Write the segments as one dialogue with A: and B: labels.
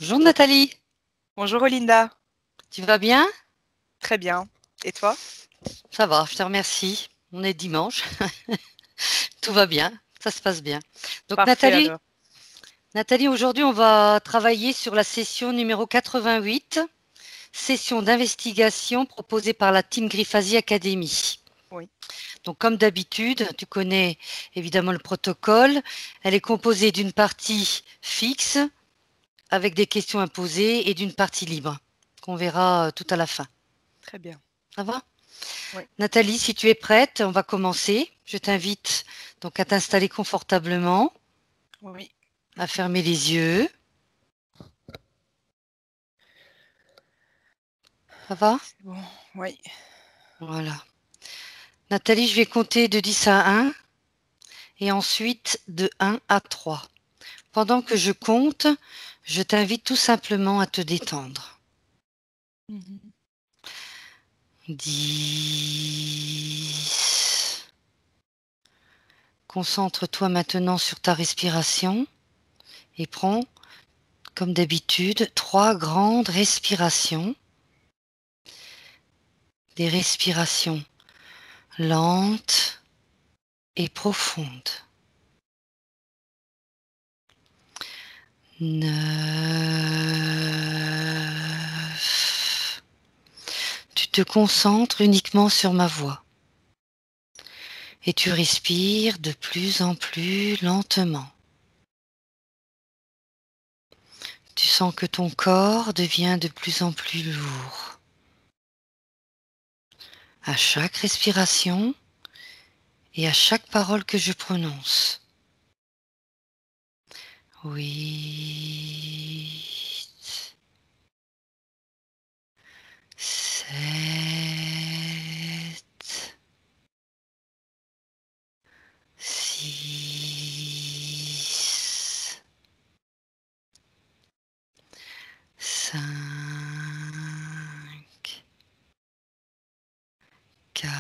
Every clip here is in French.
A: Bonjour Nathalie,
B: Bonjour Olinda,
A: tu vas bien?
B: très bien. Et toi?
A: Ça va, je te remercie. On est dimanche, tout va bien, ça se passe bien. Donc
B: Parfait
A: Nathalie,
B: alors.
A: Aujourd'hui on va travailler sur la session numéro 88, session d'investigation proposée par la Team Griffasie Academy.
B: Oui.
A: Donc comme d'habitude, tu connais évidemment le protocole. Elle est composée d'une partie fixe avec des questions imposées et d'une partie libre qu'on verra tout à la fin.
B: Très bien.
A: Ça va?
B: Oui.
A: Nathalie, si tu es prête, on va commencer. Je t'invite donc à t'installer confortablement,
B: Oui.
A: à fermer les yeux. Ça va?
B: C'est bon. Oui.
A: Voilà. Nathalie, je vais compter de 10 à 1 et ensuite de 1 à 3. Pendant que je compte, je t'invite tout simplement à te détendre.
B: Mhm.
A: 10. Concentre-toi maintenant sur ta respiration et prends, comme d'habitude, 3 grandes respirations. Des respirations lentes et profondes. 9. Tu te concentres uniquement sur ma voix et tu respires de plus en plus lentement. Tu sens que ton corps devient de plus en plus lourd. À chaque respiration et à chaque parole que je prononce. 8, 7, 6, 5, 4,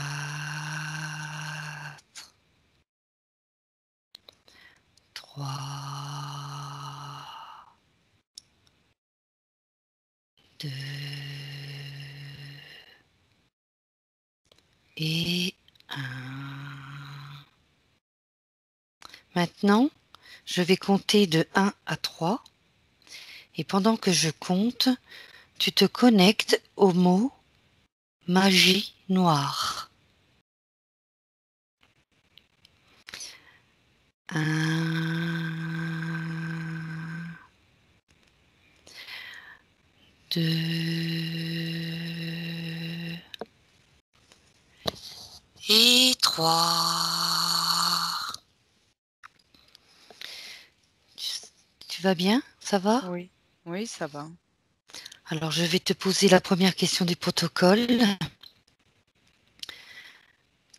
A: 3, 2 et 1. Maintenant, je vais compter de 1 à 3 et pendant que je compte, tu te connectes au mot magie noire. 1, 2 et 3. Tu vas bien? Ça va?
B: Oui. Oui, ça va.
A: Alors, je vais te poser la première question du protocole.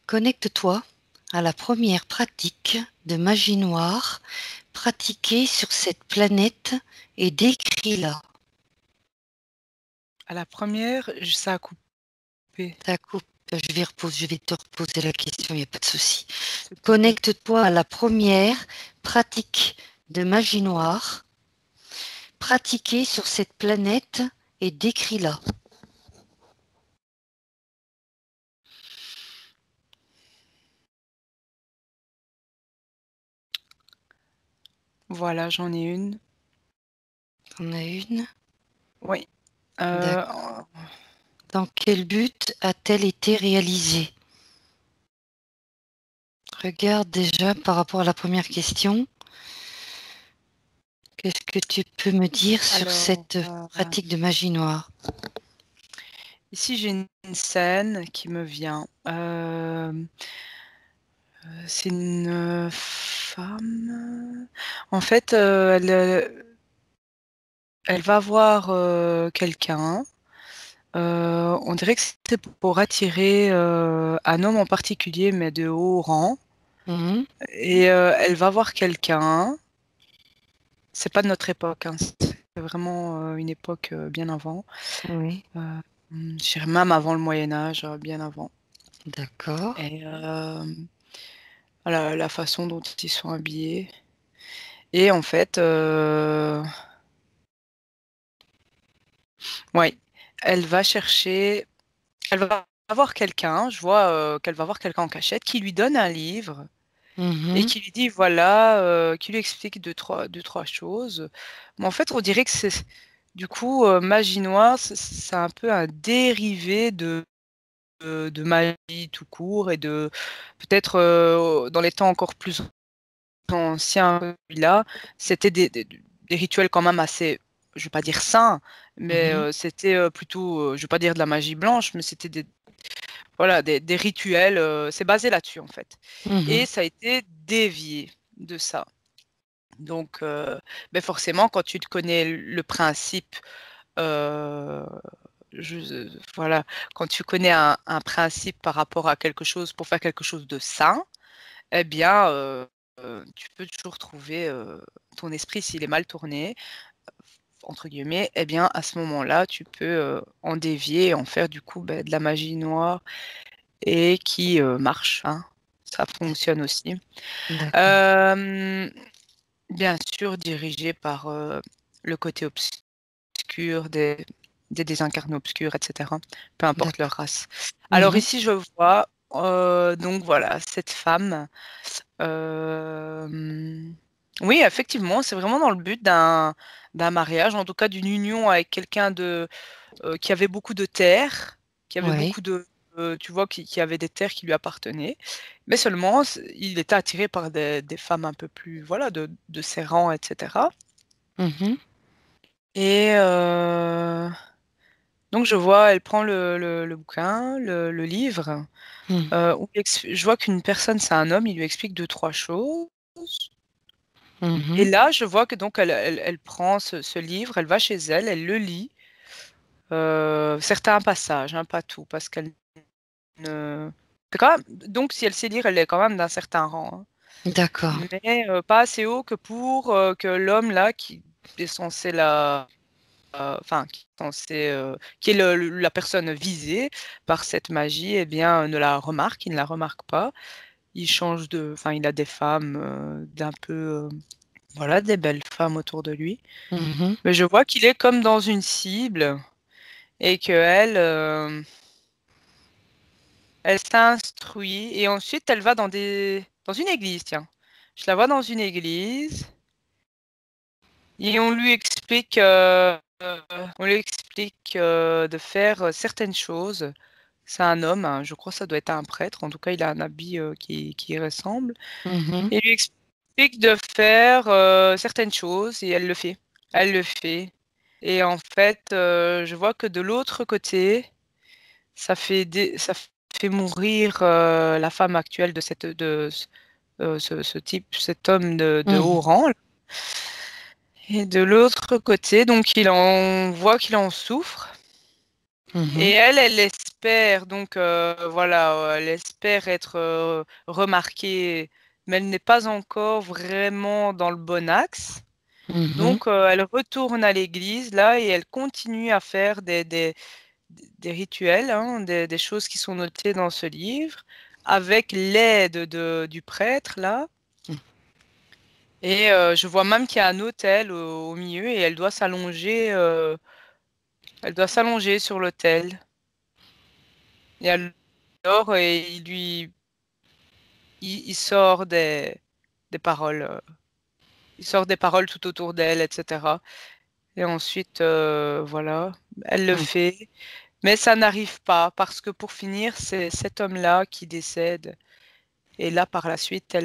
A: Connecte-toi à la première pratique de magie noire pratiquée sur cette planète et décris-la.
B: À la première, ça a coupé.
A: Je vais te reposer la question, il n'y a pas de souci.
B: S'il te plaît.
A: Connecte-toi à la première pratique de magie noire pratiquée sur cette planète et décris-la.
B: Voilà, j'en ai une.
A: On a une.
B: Oui. Euh,
A: D'accord. Dans quel but a-t-elle été réalisée? Regarde déjà par rapport à la première question. Qu'est-ce que tu peux me dire sur
B: alors,
A: cette pratique de magie noire?
B: ici j'ai une scène qui me vient. C'est une femme. En fait, elle va voir quelqu'un. On dirait que c'était pour attirer un homme en particulier, mais de haut rang.
A: Mhm.
B: Et elle va voir quelqu'un. C'est pas de notre époque, hein, c'est vraiment une époque bien avant.
A: Oui,
B: Je dirais même avant le Moyen Âge, bien avant.
A: d'accord.
B: Et la façon dont ils sont habillés. Et en fait, Oui, elle va chercher, elle va voir quelqu'un, je vois qu'elle va voir quelqu'un en cachette qui lui donne un livre et
A: Mhm.
B: qui lui dit voilà, qui lui explique deux, trois choses. Mais en fait, on dirait que c'est du coup magie noire, c'est un peu un dérivé de magie tout court et de peut-être dans les temps encore plus anciens que celui-là, c'était des rituels quand même assez, je vais pas dire sains, mais
A: Mhm.
B: c'était plutôt, je vais pas dire de la magie blanche, mais c'était voilà, des rituels, c'est basé là-dessus en fait. Et
A: Mhm.
B: ça a été dévié de ça. Donc, ben forcément, quand tu te connais le principe, euh, voilà, quand tu connais un principe par rapport à quelque chose pour faire quelque chose de sain, eh bien, tu peux toujours trouver ton esprit s'il est mal tourné, entre guillemets, eh bien, à ce moment-là, tu peux en dévier et en faire du coup ben, de la magie noire et qui marche, hein. Ça fonctionne aussi.
A: D'accord.
B: Euh, Bien sûr, dirigé par le côté obscur des désincarnés obscurs, etc. Peu importe leur
A: D'accord.
B: race. Alors
A: Mhm.
B: ici, je vois, donc voilà, cette femme. euh, oui, effectivement, c'est vraiment dans le but d'un mariage, en tout cas d'une union avec quelqu'un qui avait beaucoup de terres, qui avait
A: Oui.
B: beaucoup de, tu vois, qui avait des terres qui lui appartenaient, mais seulement il était attiré par des femmes un peu plus, voilà, de ses rangs, etc.
A: Mhm.
B: Et donc je vois, elle prend le bouquin, le livre,
A: Mhm.
B: où je vois qu'une personne, c'est un homme, il lui explique deux, trois choses. Et
A: Mhm.
B: là, je vois que donc elle prend ce livre, elle va chez elle, elle le lit, certains passages, hein, pas tout, parce qu'elle c'est quand même, donc si elle sait lire, elle est quand même d'un certain rang, hein.
A: D'accord.
B: Mais pas assez haut que pour que l'homme là qui est censé enfin qui est censé, qui est la personne visée par cette magie, eh bien ne la remarque, il ne la remarque pas. Il change enfin il a des femmes d'un peu, voilà, des belles femmes autour de lui.
A: Mhm.
B: Mais je vois qu'il est comme dans une cible et que elle, elle s'instruit et ensuite elle va dans une église, tiens. Je la vois dans une église et on lui explique de faire certaines choses. C'est un homme, hein, je crois que ça doit être un prêtre. En tout cas, il a un habit qui y ressemble.
A: Mhm.
B: Et il lui explique de faire certaines choses et elle le fait. Elle le fait. Et en fait, je vois que de l'autre côté, ça fait mourir la femme actuelle de ce type, cet homme de haut
A: Mhm.
B: rang. Et de l'autre côté, donc il en voit qu'il en souffre. Et
A: Mhm.
B: elle espère, donc voilà, elle espère être remarquée, mais elle n'est pas encore vraiment dans le bon axe.
A: Mhm.
B: Donc elle retourne à l'église là et elle continue à faire des rituels, hein, des choses qui sont notées dans ce livre, avec l'aide du prêtre là. Et je vois même qu'il y a un autel au milieu et elle doit s'allonger sur l'autel. Et alors, il sort des paroles, il sort des paroles tout autour d'elle, etc. Et ensuite, voilà, elle le
A: Mhm.
B: fait, mais ça n'arrive pas parce que pour finir, c'est cet homme-là qui décède. Et là, par la suite,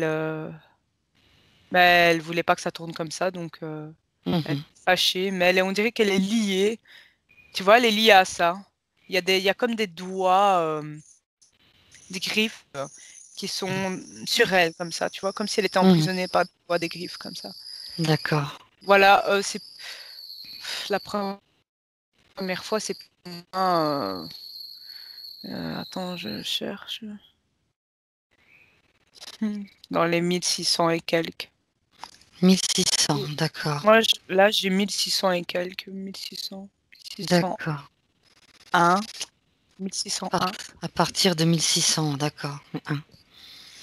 B: mais elle voulait pas que ça tourne comme ça, donc elle
A: Mhm.
B: est fâchée, mais on dirait qu'elle est liée. Tu vois, elle est liée à ça. Il y a comme des doigts, des griffes qui sont sur elle, comme ça, tu vois, comme si elle était
A: Mhm.
B: emprisonnée par des doigts, des griffes, comme ça.
A: D'accord.
B: Voilà, c'est la première fois, c'est pour moi, attends, je cherche. Dans les 1600 et quelques.
A: 1600. D'accord.
B: Moi, là, j'ai 1600 et quelques, 1600, 1601,
A: D'accord.
B: 1601.
A: Par- À partir de 1600. D'accord. Hein.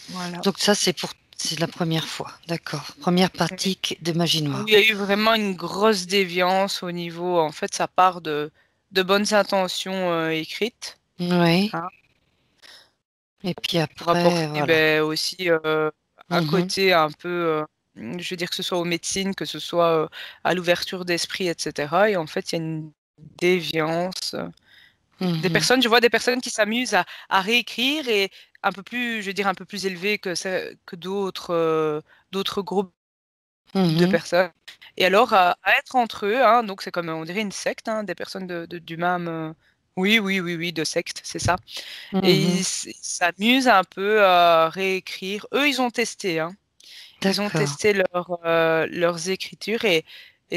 B: Voilà.
A: Donc ça, c'est pour C'est la première fois, d'accord. Première
B: Oui.
A: pratique de magie
B: Où
A: noire.
B: il y a eu vraiment une grosse déviance au niveau, en fait, ça part de bonnes intentions écrites,
A: Oui.
B: hein,
A: Et puis
B: pour
A: après,
B: apporter
A: voilà.
B: ben, aussi un
A: Mhm,
B: côté un peu, je veux dire que ce soit aux médecines, que ce soit à l'ouverture d'esprit, etc. Et en fait, il y a une déviance. Des
A: mhm,
B: personnes, je vois des personnes qui s'amusent à réécrire et un peu plus, je veux dire, un peu plus élevées que d'autres groupes de
A: mhm,
B: personnes. Et alors, à être entre eux, hein, donc c'est comme, on dirait une secte, hein, des personnes du même. Oui, oui, oui, oui, de secte, c'est ça. Et
A: mhm.
B: ils s'amusent un peu à réécrire. Eux, ils ont testé, hein. Ils ont
A: D'accord.
B: testé leurs écritures et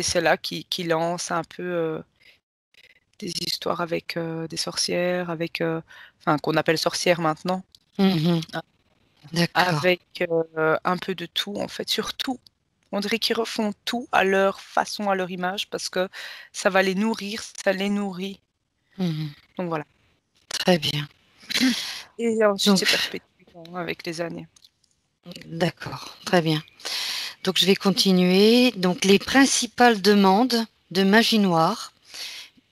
B: c'est là qui lancent un peu des histoires avec des sorcières, enfin, qu'on appelle sorcières maintenant,
A: Mhm, d'accord.
B: avec un peu de tout, en fait, surtout. On dirait qu'ils refont tout à leur façon, à leur image, parce que ça va les nourrir, ça les nourrit.
A: Mhm.
B: Donc voilà.
A: Très bien.
B: Et ensuite,
A: Donc,
B: c'est perpétué hein, avec les années.
A: d'accord, très bien. Donc, je vais continuer. Donc, les principales demandes de magie noire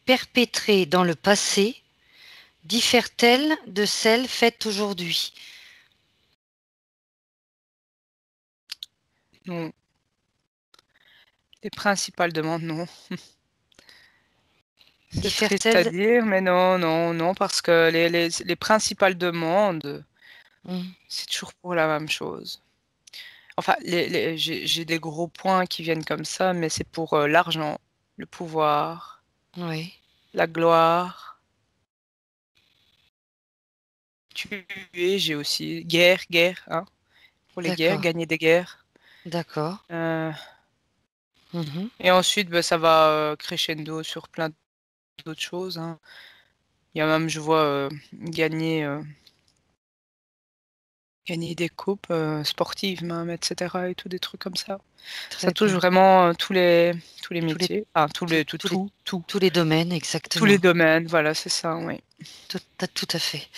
A: perpétrées dans le passé diffèrent-elles de celles faites aujourd'hui?
B: Non. Les principales demandes, non. C'est triste à
A: Diffèrent-elles?
B: dire, mais non, non, non, parce que les principales demandes,
A: Mhm.
B: c'est toujours pour la même chose. Enfin, j'ai des gros points qui viennent comme ça, mais c'est pour l'argent, le pouvoir,
A: Oui,
B: la gloire, tuer, j'ai aussi guerre, guerre, hein, pour les guerres,
A: d'accord,
B: gagner des guerres.
A: d'accord.
B: Euh,
A: Mhm.
B: et ensuite, bah, ça va crescendo sur plein d'autres choses, hein. Il y a même, je vois, gagner des coupes sportives même, etc. et tout, des trucs comme ça. Ça
A: Très
B: touche
A: bien.
B: vraiment tous les
A: Tous les,
B: métiers, enfin,
A: tous,
B: tout,
A: tous les,
B: tout, tout,
A: tous les domaines,
B: tous les
A: exactement.
B: domaines, voilà, c'est ça, oui.
A: Tout à fait.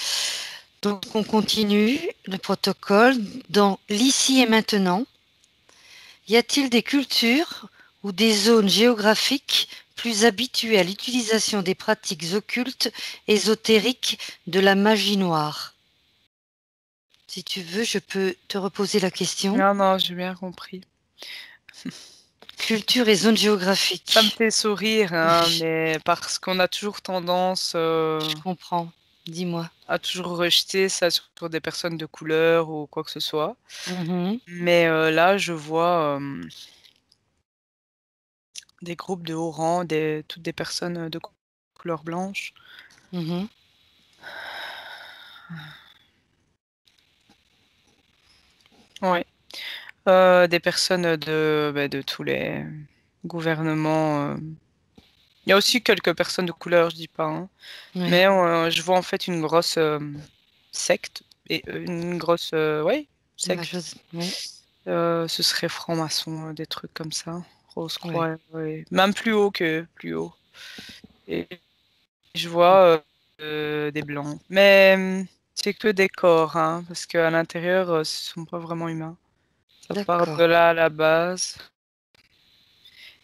A: Donc, on continue le protocole. Dans l'ici et maintenant, y a-t-il des cultures ou des zones géographiques plus habituées à l'utilisation des pratiques occultes, ésotériques de la magie noire? Si tu veux, je peux te reposer la question.
B: Non, non, j'ai bien compris.
A: Culture et zones
B: Ça me
A: géographiques.
B: fait sourire, hein,
A: Oui,
B: mais parce qu'on a toujours tendance
A: je comprends. Dis-moi.
B: à toujours rejeter ça sur des personnes de couleur ou quoi que ce soit.
A: Mhm,
B: Mais là, je vois des groupes de haut rang, toutes des personnes de couleur blanche.
A: mhm,
B: Ouais. Des personnes de tous les gouvernements. Il y a aussi quelques personnes de couleur, je dis pas, hein.
A: oui.
B: Mais je vois en fait une grosse secte et une grosse ouais, secte.
A: Oui,
B: Ce serait franc-maçon, des trucs comme ça.
A: oui.
B: Rose-Croix, ouais. Même plus haut que plus haut. Et je vois des blancs. Mais c'est que des corps, hein, parce qu'à l'intérieur, ce sont pas vraiment humains. Ça part de
A: D'accord.
B: là à la base.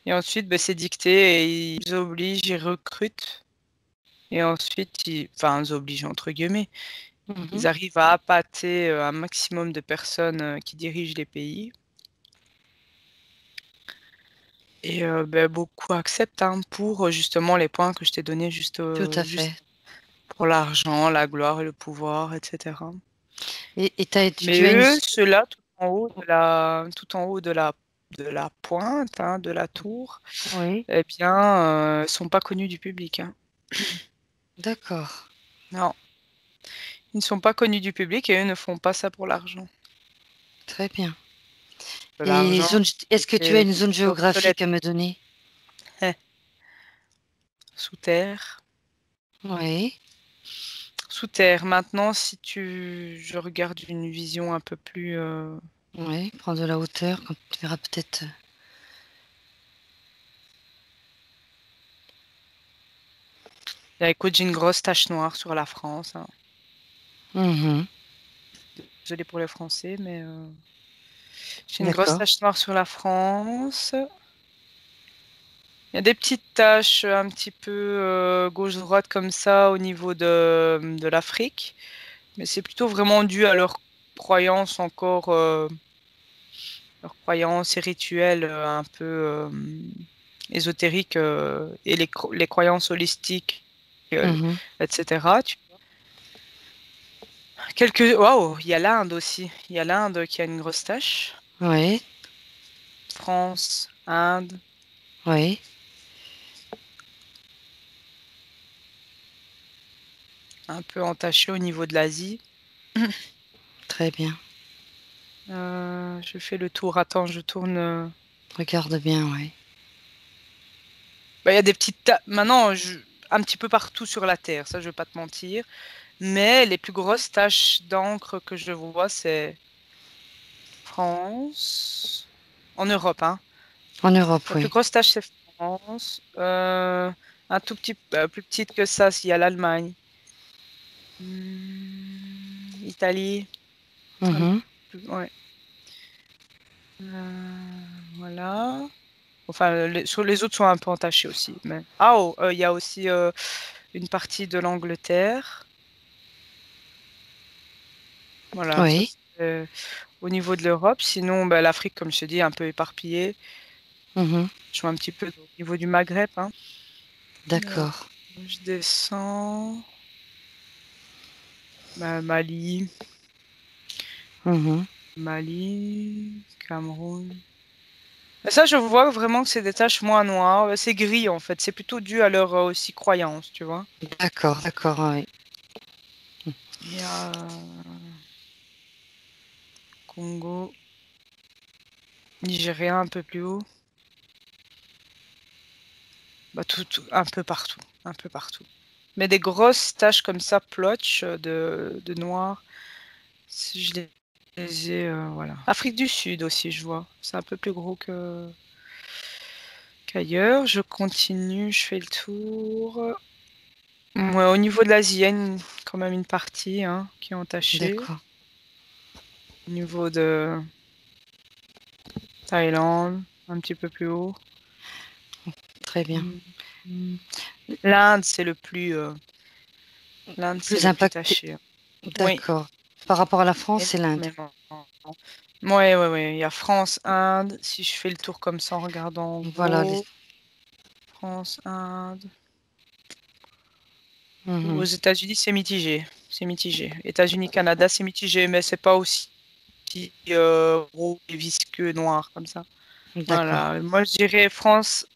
B: Et ensuite, ben, c'est dicté et ils obligent, ils recrutent. Et ensuite, enfin, ils obligent entre guillemets.
A: Mhm.
B: Ils arrivent à appâter un maximum de personnes qui dirigent les pays. Et ben, beaucoup acceptent hein, pour justement les points que je t'ai donnés,
A: Tout à
B: juste
A: fait.
B: pour l'argent, la gloire et le pouvoir, etc.
A: Et
B: Mais
A: tu as une...
B: eux, ceux-là, tout en haut de la pointe, hein, de la tour,
A: Oui,
B: eh bien, sont pas connus du public, hein.
A: d'accord.
B: Non, ils ne sont pas connus du public et eux ne font pas ça pour l'argent.
A: Très bien. Et
B: L'argent,
A: est-ce que tu as une zone
B: c'est obsolète.
A: géographique à me donner?
B: Sous terre.
A: Oui,
B: Sous terre. Maintenant, si je regarde une vision un peu plus.
A: oui. Prends de la hauteur quand tu verras peut-être.
B: Écoute, j'ai une grosse tache noire sur la France, hein.
A: Mhm.
B: Désolée pour les Français, mais. J'ai une grosse
A: D'accord.
B: tache noire sur la France. Il y a des petites taches un petit peu gauche-droite comme ça au niveau de l'Afrique. Mais c'est plutôt vraiment dû à leurs croyances encore, leurs croyances et rituels un peu ésotériques et les croyances holistiques,
A: Mhm.
B: etc. Waouh, il y a l'Inde aussi. Il y a l'Inde qui a une grosse tache.
A: Oui,
B: France, Inde,
A: oui,
B: un peu entaché au niveau de l'Asie.
A: très bien.
B: Je fais le tour. Attends, je tourne.
A: Regarde bien, oui.
B: Bah, il y a des petites maintenant, un petit peu partout sur la Terre, ça je vais pas te mentir. Mais les plus grosses taches d'encre que je vois, c'est France. En Europe, hein.
A: En Europe,
B: La plus
A: oui.
B: grosse tache, c'est France. Un tout petit, plus petite que ça, s'il y a l'Allemagne. Italie.
A: Mhm.
B: Ouais. Voilà. Enfin, sur les autres sont un peu entachés aussi. Mais... Ah, oh, il y a aussi une partie de l'Angleterre. Voilà, ça
A: Oui.
B: c'est au niveau de l'Europe. Sinon, bah, l'Afrique, comme je te dis, est un peu éparpillée.
A: Mhm.
B: Je vois un petit peu au niveau du Maghreb, hein. Euh,
A: D'accord.
B: je descends. Mali,
A: Mhm.
B: Mali, Cameroun. Et ça, je vois vraiment que c'est des taches moins noires. C'est gris, en fait. C'est plutôt dû à leur aussi croyance, tu vois.
A: D'accord, d'accord, oui.
B: Il y a Congo, Nigeria un peu plus haut. Bah, un peu partout. Un peu partout. Mais des grosses taches comme ça, plotch de noir. Si je les ai, voilà. Afrique du Sud aussi, je vois. C'est un peu plus gros qu'ailleurs. Je continue, je fais le tour. Ouais, au niveau de l'Asie, il y a quand même une partie hein, qui est entachée.
A: D'accord.
B: Au niveau de Thaïlande, un petit peu plus haut.
A: Très bien.
B: Mm. L'Inde, c'est
A: Plus
B: le plus
A: impacté.
B: taché. Oui,
A: D'accord. Par rapport à la France, c'est l'Inde.
B: énormément. Ouais, ouais, ouais. Il y a France, Inde. Si je fais le tour comme ça en regardant en
A: Voilà.
B: gros, France, Inde. Aux
A: Mhm.
B: États-Unis, c'est mitigé. C'est mitigé. États-Unis, Canada, c'est mitigé, mais c'est pas aussi gros et visqueux, noir comme ça.
A: D'accord.
B: Voilà. Moi, je dirais France,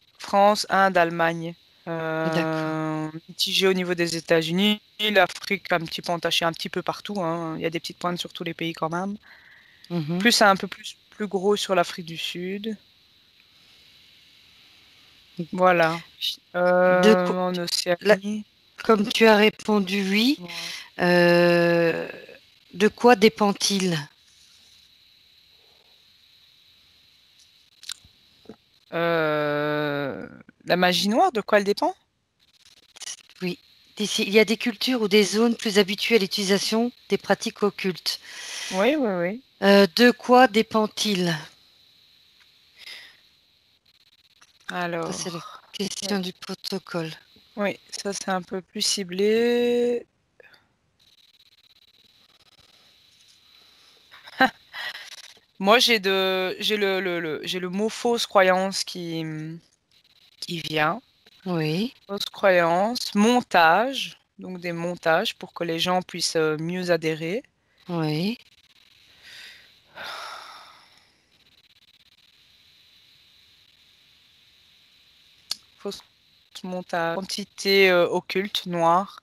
B: Inde, Allemagne.
A: D'accord.
B: Mitigé au niveau des États-Unis. L'Afrique, un petit peu entaché un petit peu partout, hein. Il y a des petites pointes sur tous les pays quand même.
A: Mhm.
B: Plus un peu plus gros sur l'Afrique du Sud. Voilà.
A: De quoi-
B: En
A: là,
B: Océanie.
A: comme tu as répondu oui,
B: Voilà.
A: euh, de quoi dépend-il?
B: Euh, la magie noire, de quoi elle dépend?
A: Oui. Il y a des cultures ou des zones plus habituées à l'utilisation des pratiques occultes.
B: Oui, oui, oui.
A: De quoi dépend-il? Ça, c'est la
B: Alors,
A: question
B: oui,
A: du protocole.
B: oui, ça c'est un peu plus ciblé. Moi, j'ai le mot fausse croyance qui vient.
A: Oui,
B: Fausse croyance, montage, donc des montages pour que les gens puissent mieux adhérer.
A: oui.
B: Fausse montage, entité occulte noire,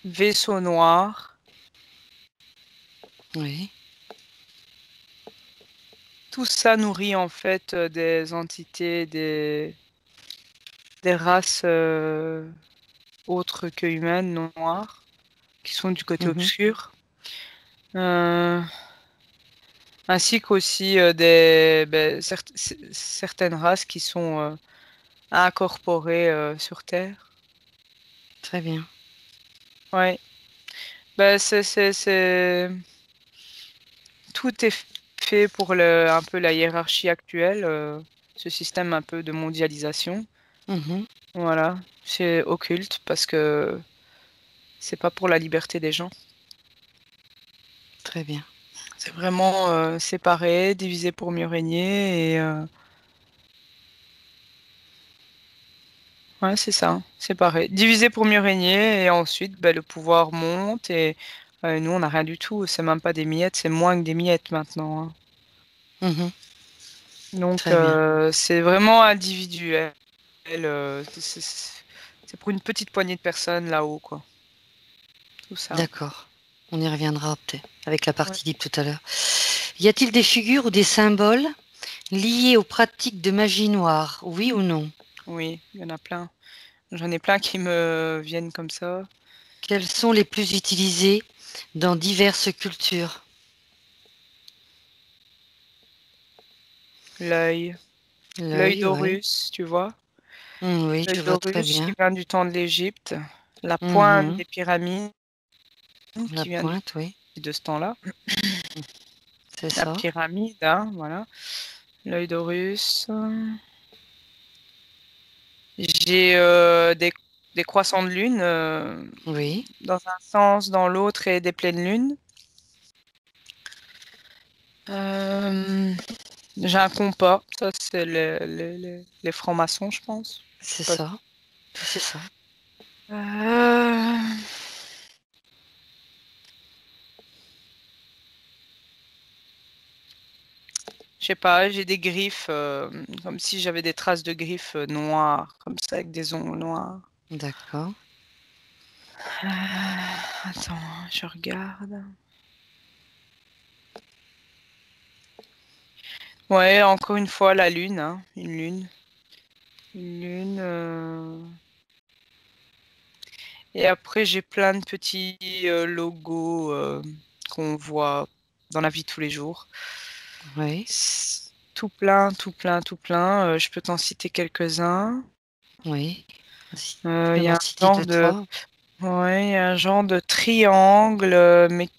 B: vaisseau noir.
A: Oui.
B: Tout ça nourrit en fait des entités, des races autres que humaines, noires, qui sont du côté
A: Mhm.
B: obscur. Euh, ainsi qu'aussi certaines races qui sont incorporées sur Terre.
A: Très bien.
B: Ouais. Ben, tout est fait pour un peu la hiérarchie actuelle, ce système un peu de mondialisation.
A: Mhm.
B: Voilà, c'est occulte parce que c'est pas pour la liberté des gens.
A: Très bien.
B: C'est vraiment séparé, divisé pour mieux régner et ouais, c'est ça, séparé, divisé pour mieux régner et ensuite ben, le pouvoir monte et nous on n'a rien du tout. C'est même pas des miettes, c'est moins que des miettes maintenant, hein.
A: Mhm.
B: Donc
A: Très bien.
B: c'est vraiment individuel. C'est pour une petite poignée de personnes là-haut, quoi. Tout ça.
A: D'accord. On y reviendra peut-être avec la
B: Ouais.
A: partie libre tout à l'heure. Y a-t-il des figures ou des symboles liés aux pratiques de magie noire, oui ou non?
B: Oui, il y en a plein. J'en ai plein qui me viennent comme ça.
A: Quels sont les plus utilisés dans diverses cultures?
B: L'œil. L'œil
A: L'œil, oui.
B: d'Horus, tu vois.
A: Oui,
B: L'œil
A: je vois très
B: d'Horus qui
A: bien.
B: vient du temps de l'Égypte. La pointe
A: Mhm.
B: des pyramides
A: La
B: qui vient
A: pointe, oui.
B: de ce temps-là.
A: C'est
B: La
A: ça.
B: pyramide, hein, voilà. L'œil d'Horus. J'ai des croissants de lune
A: Oui.
B: dans un sens, dans l'autre et des pleines lunes. Euh, j'ai un compas. Ça, c'est les francs-maçons, je pense. Je sais
A: C'est
B: pas.
A: ça. C'est ça.
B: Euh, je sais pas, j'ai des griffes, comme si j'avais des traces de griffes noires, comme ça, avec des ongles noirs.
A: D'accord.
B: Attends, je regarde. Ouais, encore une fois, la lune, hein, une lune. Une lune. Et après, j'ai plein de petits logos qu'on voit dans la vie de tous les jours.
A: Oui.
B: Tout plein, tout plein, tout plein. Je peux t'en citer quelques-uns.
A: Oui. Vas-y. Tu
B: Il
A: peux
B: y
A: m'en
B: a un
A: citer
B: genre
A: deux,
B: de,
A: trois?
B: ouais, il y a un genre de triangle, mais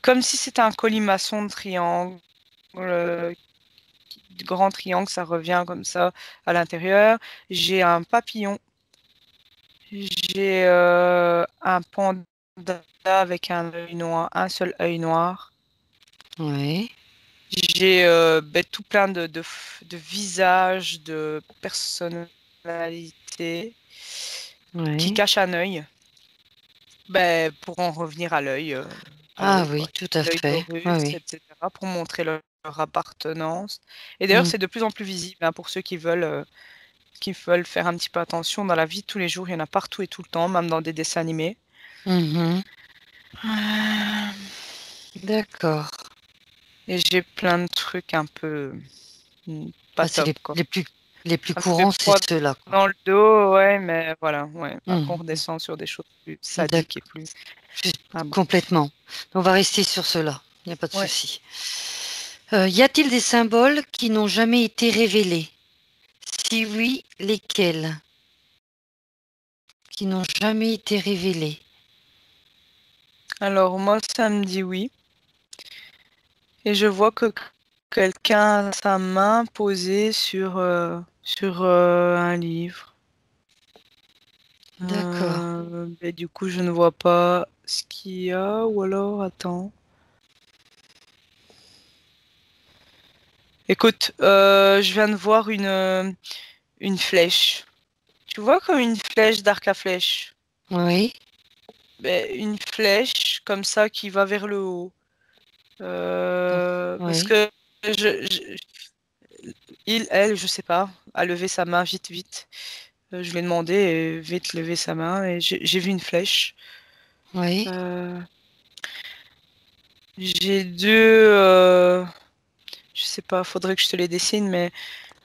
B: comme si c'était un colimaçon de triangle, de grand triangle, ça revient comme ça à l'intérieur. J'ai un papillon. J'ai un panda avec un œil noir, un seul œil noir.
A: Oui.
B: J'ai tout plein de visages, de personnalités qui
A: Oui.
B: cachent un œil. Ben, pour en revenir à
A: Ah
B: l'œil,
A: oui,
B: quoi.
A: tout à
B: L'œil
A: fait. Oui,
B: d'Horus,
A: oui.
B: etc., pour montrer leur appartenance. Et d'ailleurs,
A: Mm.
B: c'est de plus en plus visible hein, pour ceux qui veulent faire un petit peu attention dans la vie de tous les jours. Il y en a partout et tout le temps, même dans des dessins animés.
A: Mhm.
B: Euh,
A: D'accord.
B: Et j'ai plein de trucs un peu pas
A: Bah, c'est
B: top, quoi.
A: les plus
B: Un peu
A: courants, c'est
B: froid
A: ceux-là, quoi.
B: dans le dos, ouais, mais voilà, ouais. Après, on
A: Mhm.
B: redescend sur des choses plus sadiques et
A: D'accord.
B: plus. Ah bon.
A: Complètement. On va rester sur cela. Il n'y a pas de
B: Ouais.
A: souci. Y a-t-il des symboles qui n'ont jamais été révélés? Si oui, lesquels? Qui n'ont jamais été révélés.
B: Alors, moi, ça me dit oui. Et je vois que quelqu'un a sa main posée sur un livre.
A: D'accord.
B: Mais du coup, je ne vois pas ce qu'il y a, ou alors, attends. Écoute, je viens de voir une flèche. Tu vois comme une flèche d'arc à flèche?
A: Oui.
B: Ben, une flèche comme ça qui va vers le haut.
A: Donc,
B: Parce
A: oui.
B: que elle, je sais pas, a levé sa main vite, vite. Je lui ai demandé vite lever sa main et j'ai vu une flèche.
A: Oui.
B: Euh, j'ai je sais pas, faudrait que je te les dessine, mais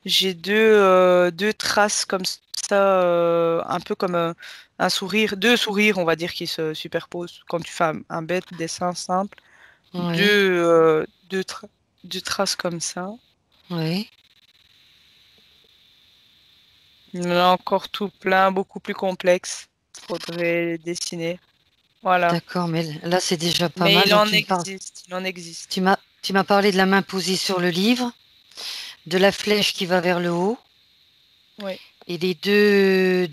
B: j'ai deux traces comme ça, un peu comme un sourire, deux sourires, on va dire, qui se superposent. Quand tu fais un bête dessin simple,
A: Oui.
B: deux traces comme ça.
A: Oui.
B: Il y en a encore tout plein, beaucoup plus complexe. Faudrait dessiner. Voilà.
A: D'accord, mais là, c'est déjà pas
B: Mais
A: mal.
B: il
A: Donc,
B: en existe, il en
A: tu
B: existe.
A: Tu m'as parlé de la main posée sur le livre, de la flèche qui va vers le haut
B: Oui.
A: et les deux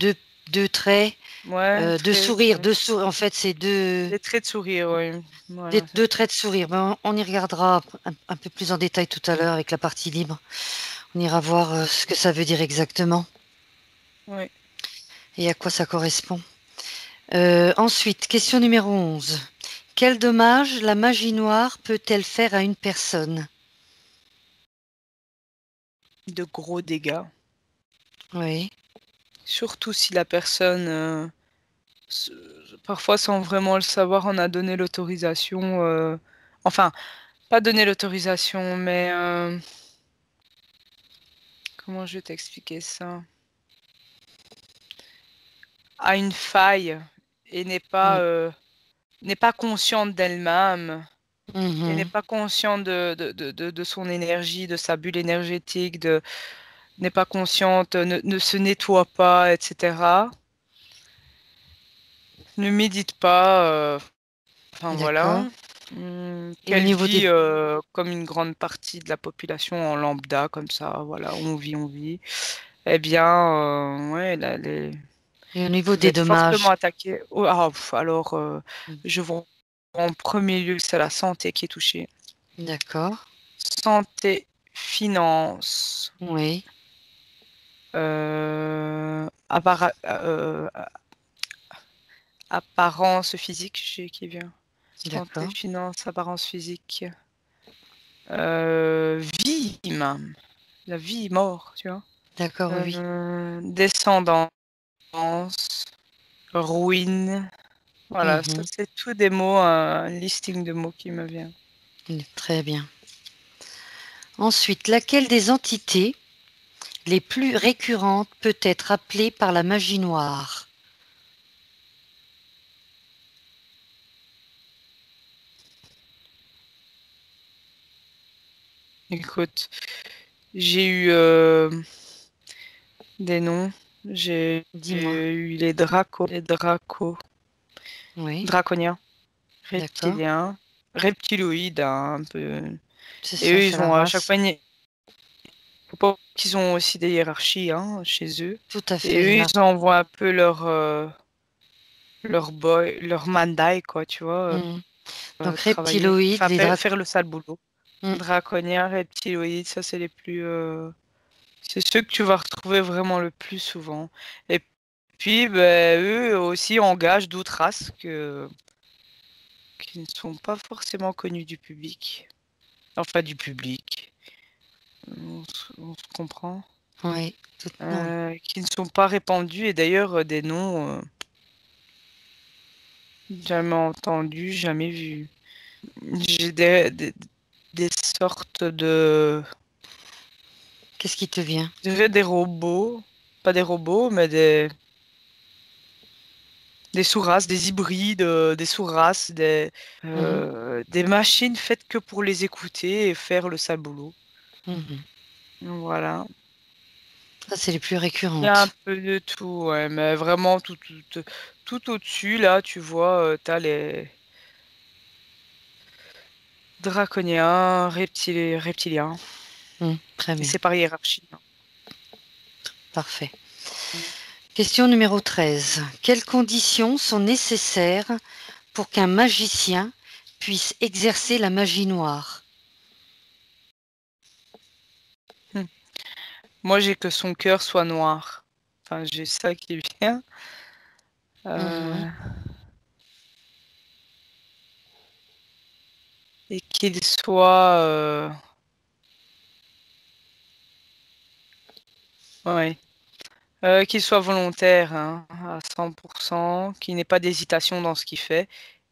A: traits
B: Ouais,
A: de
B: très,
A: sourire.
B: très.
A: En fait, c'est
B: Des traits de sourire, oui. Voilà.
A: deux traits de sourire. Ben, on y regardera un peu plus en détail tout à l'heure avec la partie libre. On ira voir ce que ça veut dire exactement
B: Oui.
A: et à quoi ça correspond. Ensuite, question numéro 11. Quel dommage la magie noire peut-elle faire à une personne?
B: De gros dégâts.
A: Oui,
B: Surtout si la personne, parfois sans vraiment le savoir, on a donné l'autorisation, enfin, pas donné l'autorisation, mais comment je vais t'expliquer ça? A une faille et
A: oui.
B: n'est pas consciente d'elle-même et n'est
A: Mhm.
B: pas consciente de son énergie, de sa bulle énergétique, n'est pas consciente, ne se nettoie pas, etc. Ne médite pas, enfin
A: D'accord.
B: voilà.
A: Et au
B: Qu'elle
A: niveau
B: vit
A: des,
B: comme une grande partie de la population en lambda, comme ça, voilà, on vit, on vit. Eh bien, ouais, là,
A: et au niveau
B: vous
A: des
B: êtes fortement
A: dommages.
B: attaqué. Oh, ah, alors, je vois en premier lieu, c'est la santé qui est touchée.
A: D'accord.
B: Santé, finance,
A: Oui,
B: apparence physique, qui vient. Santé,
A: d'accord.
B: finance, apparence physique. Vie même. La vie, mort, tu vois.
A: D'accord, oui, oui.
B: Descendance, ruine. Voilà, ça
A: Mhm.
B: c'est tout des mots, un listing de mots qui me vient.
A: Très bien. Ensuite, laquelle des entités les plus récurrentes peut être appelée par la magie noire?
B: Écoute, j'ai eu des noms. J'ai
A: Dis-moi.
B: eu les
A: Oui,
B: draconiens,
A: d'accord.
B: reptiliens, reptiloïdes, hein, un peu.
A: C'est
B: Et
A: ça,
B: eux,
A: c'est
B: ils
A: la
B: ont à chaque
A: race.
B: fois, faut pas qu'ils ont aussi des hiérarchies hein, chez eux.
A: Tout à
B: Et
A: fait.
B: eux, ils envoient un peu leur boy, leur mandai, quoi, tu vois,
A: Mhm. Donc
B: travailler,
A: reptiloïdes,
B: enfin faire le sale boulot.
A: Mm.
B: Draconien, reptiloïde, ça c'est les plus, c'est ceux que tu vas retrouver vraiment le plus souvent. Et puis, ben, eux aussi engagent d'autres races qui ne sont pas forcément connues du public. Enfin, du public. On se comprend.
A: Oui, oui.
B: Qui ne sont pas répandues et d'ailleurs des noms jamais entendus, jamais vus. J'ai des sortes de,
A: Qu'est-ce qui te vient?
B: je dirais des robots, pas des robots, mais des sous-races, des hybrides, des sous-races,
A: Mhm.
B: des machines faites que pour les écouter et faire le sale boulot.
A: Mhm.
B: Voilà.
A: Ça, c'est les plus
B: Il y a un
A: récurrentes.
B: peu de tout, ouais, mais vraiment tout au-dessus, là, tu vois, t'as les draconiens, reptiliens,
A: Très
B: et
A: bien,
B: c'est par hiérarchie, hein.
A: parfait. Question numéro 13. Quelles conditions sont nécessaires pour qu'un magicien puisse exercer la magie noire?
B: Hmm. Moi, j'ai que son cœur soit noir. Enfin, j'ai ça qui vient.
A: Mhm.
B: Euh, et qu'il soit, ouais, qu'il soit volontaire hein, à 100%, qu'il n'ait pas d'hésitation dans ce qu'il fait.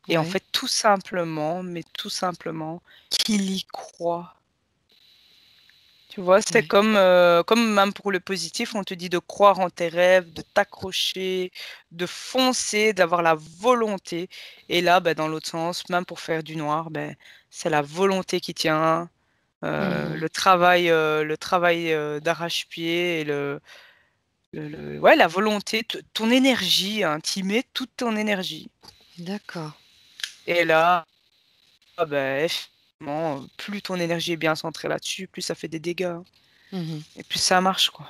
B: Et en
A: Oui.
B: fait, tout simplement, mais tout simplement, qu'il y croit. Tu vois, c'est
A: Oui.
B: comme même pour le positif, on te dit de croire en tes rêves, de t'accrocher, de foncer, d'avoir la volonté. Et là, ben, dans l'autre sens, même pour faire du noir, ben, c'est la volonté qui tient,
A: Mhm.
B: le travail d'arrache-pied et ouais, la volonté, ton énergie, hein, t'y mets toute ton énergie.
A: D'accord.
B: Et là, ah ben, plus ton énergie est bien centrée là-dessus, plus ça fait des dégâts.
A: Mhm.
B: Et plus ça marche, quoi.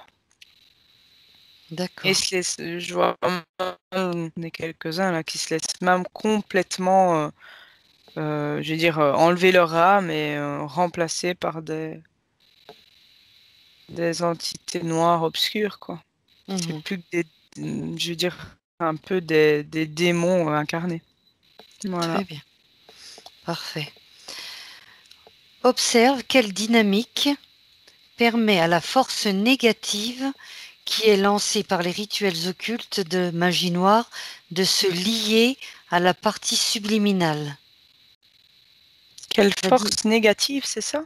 B: Et
A: D'accord.
B: je vois des quelques-uns là qui se laissent même complètement, je veux dire, enlever leur âme et remplacer par des entités noires obscures, quoi. C'est
A: Mhm.
B: plus que je veux dire, un peu des démons incarnés. Voilà.
A: Très bien. Parfait. Observe quelle dynamique permet à la force négative qui est lancée par les rituels occultes de magie noire de se lier à la partie subliminale.
B: Quelle
A: La di-
B: force négative, c'est ça?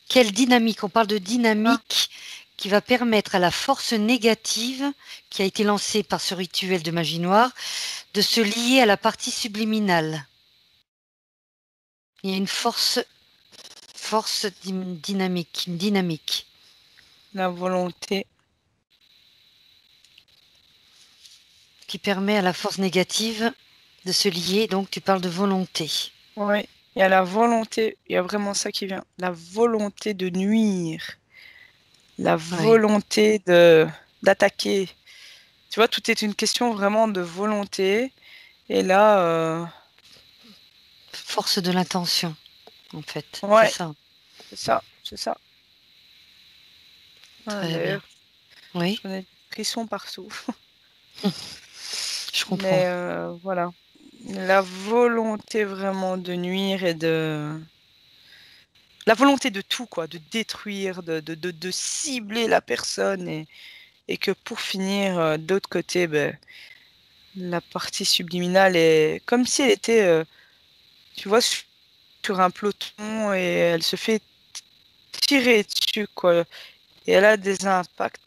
A: Quelle dynamique? On parle de
B: Ah,
A: dynamique qui va permettre à la force négative qui a été lancée par ce rituel de magie noire de se lier à la partie subliminale. Il y a une force dynamique, une dynamique
B: la volonté.
A: qui permet à la force négative de se lier. Donc tu parles de volonté.
B: Oui, il y a la volonté, il y a vraiment ça qui vient. La volonté de nuire, la
A: Oui.
B: volonté d'attaquer. Tu vois, tout est une question vraiment de volonté. Et là,
A: Force de l'intention, en fait. C'est
B: ouais,
A: ça.
B: c'est ça, c'est ça. Ah,
A: Très bien.
B: d'ailleurs,
A: Oui,
B: j'en ai des frissons partout.
A: je comprends.
B: Mais voilà, la volonté vraiment de nuire et la volonté de tout, quoi, de détruire, de cibler la personne et que pour finir, de l'autre côté, ben, la partie subliminale est comme si elle était, tu vois, sur un peloton et elle se fait tirer dessus, quoi. Et elle a des impacts,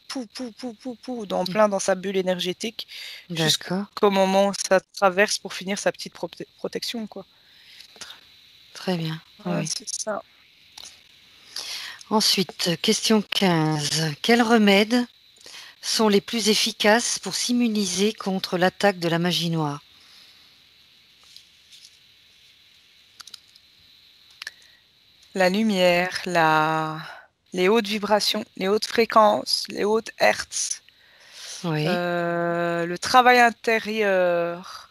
B: dans sa bulle énergétique,
A: D'accord.
B: jusqu'au moment où ça traverse pour finir sa petite protection, quoi.
A: Très bien.
B: Ouais,
A: Oui.
B: c'est ça.
A: Ensuite, question 15. Quels remèdes sont les plus efficaces pour s'immuniser contre l'attaque de la magie noire?
B: La lumière, les hautes vibrations, les hautes fréquences, les hautes hertz,
A: Oui.
B: le travail intérieur,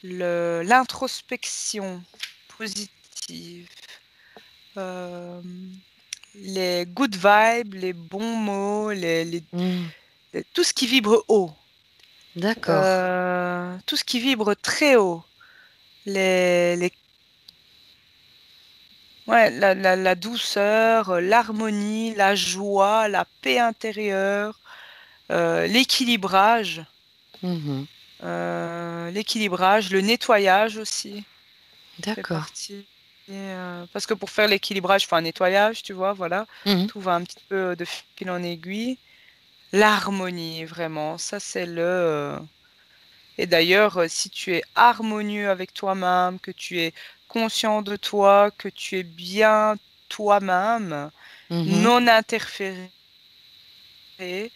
B: l'introspection positive, euh, les good vibes, les bons mots,
A: Hmm.
B: tout ce qui vibre haut,
A: D'accord.
B: tout ce qui vibre très haut, les, ouais, la douceur, l'harmonie, la joie, la paix intérieure, l'équilibrage,
A: Mhm.
B: le nettoyage aussi fait
A: D'accord.
B: partie. Parce que pour faire l'équilibrage, il faut un nettoyage, tu vois, voilà.
A: Mhm.
B: Tout va un petit peu de fil en aiguille. L'harmonie, vraiment, ça c'est Et d'ailleurs, si tu es harmonieux avec toi-même, que tu es conscient de toi, que tu es bien toi-même,
A: Mhm.
B: non interféré, eh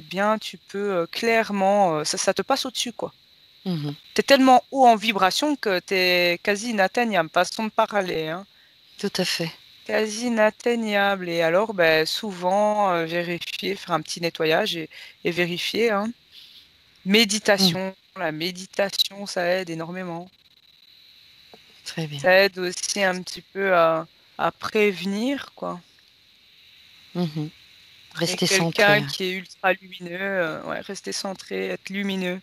B: bien, tu peux clairement, ça te passe au-dessus, quoi.
A: Mhm.
B: Tu es tellement haut en vibration que tu es quasi inatteignable, façon de parler, hein.
A: Tout à fait.
B: Quasi inatteignable. Et alors, ben, souvent, vérifier, faire un petit nettoyage et vérifier, hein.
A: Mhm.
B: Méditation, la méditation, ça aide énormément.
A: Très bien.
B: Ça aide aussi un petit peu à prévenir, quoi.
A: Mhm.
B: Et
A: Rester
B: quelqu'un
A: centré.
B: qui est ultra lumineux, ouais, rester centré, être lumineux.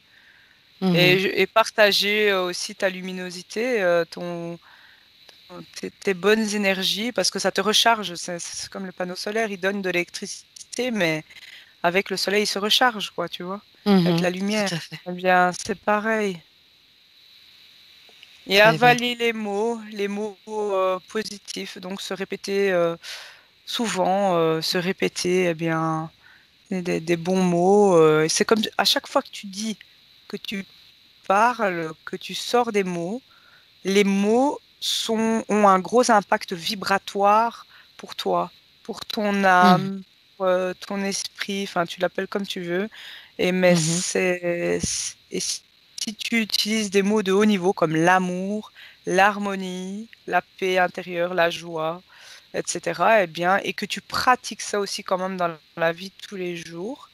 A: Mhm.
B: Et partager aussi ta luminosité, tes bonnes énergies, parce que ça te recharge. C'est comme le panneau solaire, il donne de l'électricité, mais avec le soleil, il se recharge, quoi, tu vois, avec
A: Mhm.
B: la
A: Tout
B: lumière.
A: à fait.
B: Eh bien, c'est pareil. Et
A: Très bien.
B: avaler les mots positifs, donc se répéter souvent, se répéter, eh bien, des bons mots. C'est comme à chaque fois que tu dis, que tu parles, que tu sors des mots, les mots ont un gros impact vibratoire pour toi, pour ton
A: Mhm.
B: âme, pour, ton esprit, enfin tu l'appelles comme tu veux. Et mais
A: Mhm.
B: et si tu utilises des mots de haut niveau comme l'amour, l'harmonie, la paix intérieure, la joie, etc. Eh bien, et que tu pratiques ça aussi quand même dans la vie de tous les jours,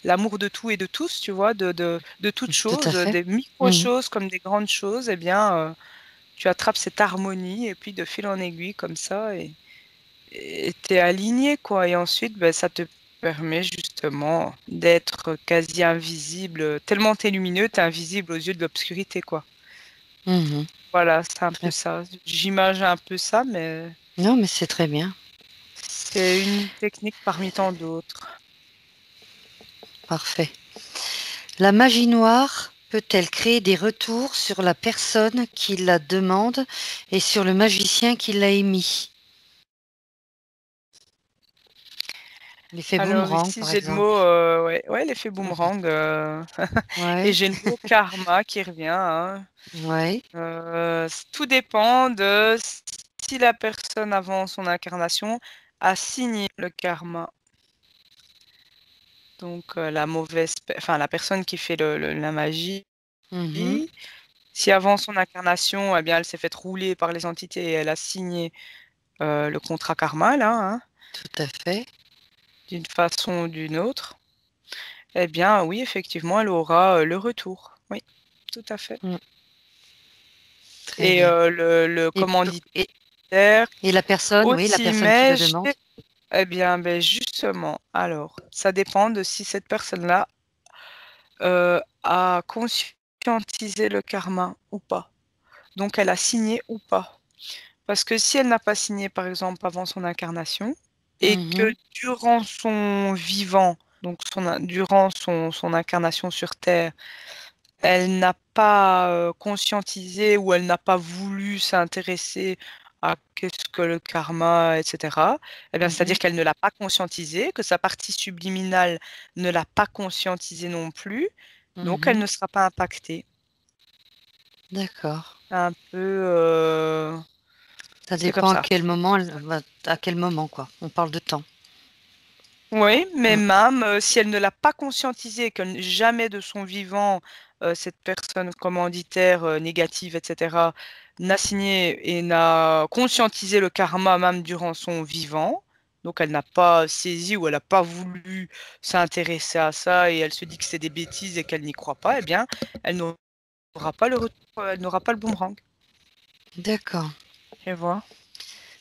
B: l'amour de tout et de tous, tu vois, de toutes
A: Tout à
B: choses,
A: fait.
B: des
A: Mhm.
B: micro-choses comme des grandes choses, eh bien, tu attrapes cette harmonie et puis de fil en aiguille comme ça et t'es aligné, quoi. Et ensuite, ben, ça te permet justement d'être quasi invisible. Tellement t'es lumineux, t'es invisible aux yeux de l'obscurité, quoi.
A: Mhm.
B: Voilà, c'est un peu
A: Très-
B: ça. J'imagine un peu ça, mais
A: Non, mais c'est très bien.
B: c'est une technique parmi tant d'autres.
A: Parfait. La magie noire peut-elle créer des retours sur la personne qui la demande et sur le magicien qui l'a émis? L'effet
B: Alors
A: boomerang,
B: ici,
A: par
B: j'ai le
A: exemple.
B: mot, ouais, ouais, l'effet boomerang, et
A: Ouais,
B: j'ai le mot karma qui revient, hein.
A: ouais.
B: Tout dépend de si la personne avant son incarnation a signé le karma. Donc enfin la personne qui fait la magie,
A: Mhm.
B: si avant son incarnation, eh bien, elle s'est faite rouler par les entités et elle a signé le contrat karma, là, hein,
A: Tout à fait.
B: d'une façon ou d'une autre, eh bien, oui, effectivement, elle aura le retour. Oui, tout à fait.
A: Mm. Très
B: Et
A: bien.
B: le
A: Et,
B: commanditaire
A: et la personne, oui, la
B: aussi,
A: personne qui le
B: mais
A: demande.
B: eh bien, ben justement, alors, ça dépend de si cette personne-là a conscientisé le karma ou pas. Donc, elle a signé ou pas. Parce que si elle n'a pas signé, par exemple, avant son incarnation, et que
A: Mhm.
B: durant son vivant, donc durant son incarnation sur Terre, elle n'a pas conscientisé ou elle n'a pas voulu s'intéresser à qu'est-ce que le karma, etc. Eh bien,
A: Mhm.
B: c'est-à-dire qu'elle ne l'a pas conscientisé, que sa partie subliminale ne l'a pas conscientisé non plus, donc elle
A: Mhm.
B: ne sera pas impactée.
A: D'accord.
B: Un peu,
A: Ça
B: c'est comme
A: dépend à
B: ça.
A: quel moment, à quel moment, quoi. On parle de temps.
B: Oui, mais
A: Mm.
B: même si elle ne l'a pas conscientisé, que jamais de son vivant, cette personne commanditaire négative, etc., n'a signé et n'a conscientisé le karma même durant son vivant, donc elle n'a pas saisi ou elle n'a pas voulu s'intéresser à ça et elle se dit que c'est des bêtises et qu'elle n'y croit pas, eh bien, elle n'aura pas le retour, elle n'aura pas le boomerang.
A: D'accord.
B: Tu vois?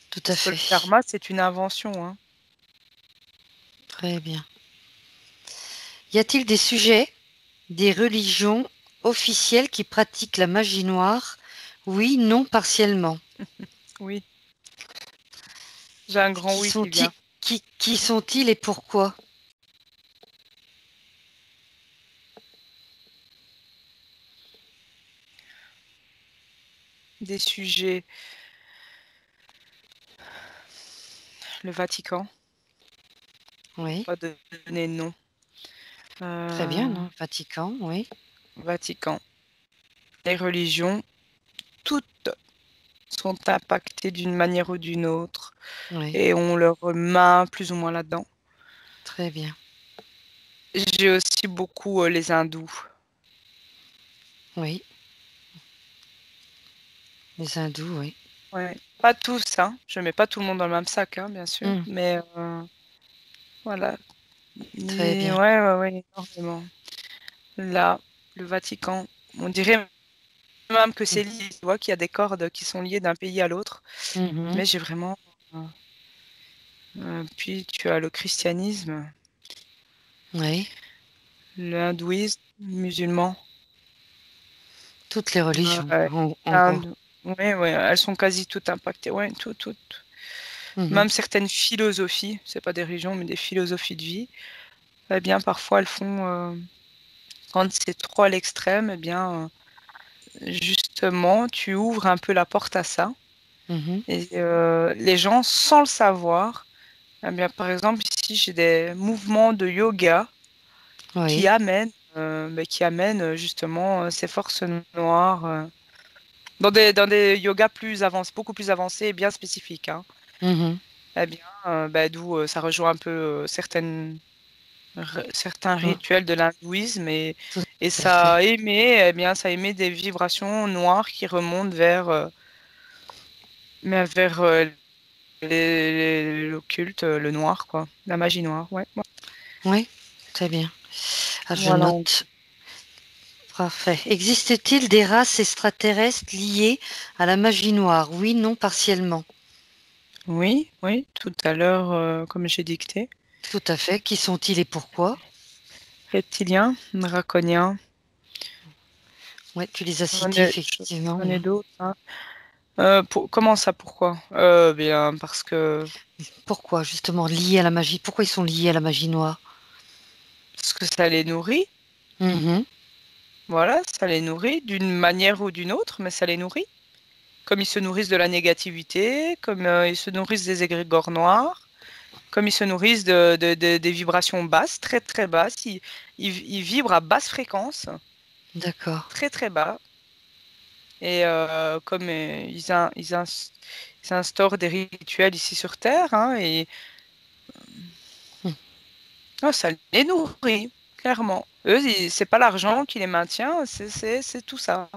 A: Tout à
B: Parce que le
A: fait.
B: karma, c'est une invention, hein.
A: Très bien. Y a-t-il des sujets, des religions officielles qui pratiquent la magie noire? Oui, non, partiellement.
B: Oui, j'ai un grand
A: Qui
B: oui qui
A: sont-ils,
B: vient.
A: qui sont-ils et pourquoi?
B: Des sujets. Le Vatican,
A: Oui,
B: pas de donner de nom.
A: très bien,
B: Euh,
A: non? Vatican, oui.
B: Vatican. Les religions, toutes sont impactées d'une manière ou d'une autre
A: Oui,
B: et on leur main plus ou moins là-dedans.
A: très bien.
B: J'ai aussi beaucoup les hindous.
A: Oui, les hindous, oui.
B: Ouais. Pas tous, hein. Je mets pas tout le monde dans le même sac, hein, bien sûr.
A: Hmm,
B: Mais voilà.
A: très
B: Ouais,
A: bien.
B: ouais, ouais, énormément. Là, le Vatican, on dirait même que c'est lié, tu vois, qu'il y a des cordes qui sont liées d'un pays à l'autre.
A: Mhm.
B: Mais j'ai vraiment. Puis tu as le christianisme,
A: Oui,
B: le hindouisme, musulman.
A: toutes les religions,
B: Ouais,
A: en gros.
B: l'Inde, ouais, ouais, elles sont quasi toutes impactées. Ouais, toutes.
A: Mhm.
B: Même certaines philosophies, c'est pas des religions, mais des philosophies de vie, eh bien, parfois elles font, quand c'est trop à l'extrême, eh bien, justement, tu ouvres un peu la porte à ça.
A: Mhm.
B: Et les gens, sans le savoir, eh bien, par exemple, ici, j'ai des mouvements de yoga qui
A: Oui.
B: amènent, justement ces forces noires dans des yogas plus avancés, beaucoup plus avancés et bien spécifiques, hein.
A: Mhm.
B: Eh bien, d'où ça rejoint un peu certains
A: Mm.
B: rituels de l'hindouisme
A: Tout
B: et
A: à fait.
B: ça émet des vibrations noires qui remontent vers Mais vers l'occulte, le noir, quoi. La magie noire, ouais.
A: Oui, très bien. Ah, je
B: Voilà.
A: note. Parfait. Existe-t-il des races extraterrestres liées à la magie noire? Oui, non, partiellement.
B: Oui, oui, tout à l'heure, comme j'ai dicté.
A: Tout à fait. Qui sont-ils et pourquoi?
B: Reptilien, draconien.
A: Oui, tu les as
B: J'en
A: cités,
B: ai,
A: effectivement.
B: j'en ai d'autres, hein. Comment ça, pourquoi? Bien, parce que
A: Pourquoi, justement, liés à la magie? Pourquoi ils sont liés à la magie noire?
B: ça les nourrit.
A: Mhm.
B: Voilà, ça les nourrit d'une manière ou d'une autre, mais ça les nourrit. Comme ils se nourrissent de la négativité, comme ils se nourrissent des égrégores noirs, comme ils se nourrissent des vibrations basses, très très basses. Ils vibrent à basse fréquence,
A: D'accord.
B: très très bas. Et comme ils instaurent des rituels ici sur Terre, hein, et
A: Hmm.
B: oh, ça les nourrit, clairement. Eux, c'est pas l'argent qui les maintient, c'est tout ça.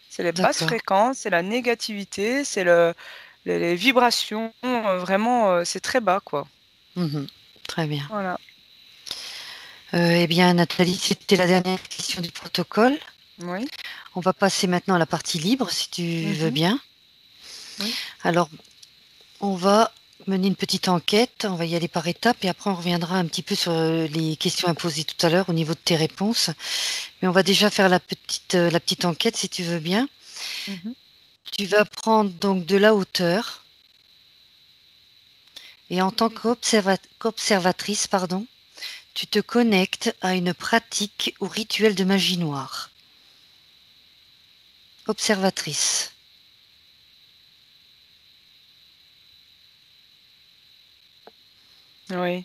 B: C'est les basses
A: D'accord.
B: fréquences, c'est la négativité, c'est les vibrations. Vraiment, c'est très bas, quoi.
A: Mhm. Très bien.
B: Voilà.
A: Eh bien, Nathalie, c'était la dernière question du protocole.
B: Oui.
A: On va passer maintenant à la partie libre, si tu veux
B: Mhm.
A: bien.
B: Oui.
A: Alors, on va mener une petite enquête, on va y aller par étapes et après on reviendra un petit peu sur les questions imposées tout à l'heure au niveau de tes réponses. Mais on va déjà faire la petite enquête si tu veux bien.
B: Mhm.
A: Tu vas prendre donc de la hauteur et en tant qu'observatrice, pardon, tu te connectes à une pratique ou rituel de magie noire. Observatrice.
B: Oui.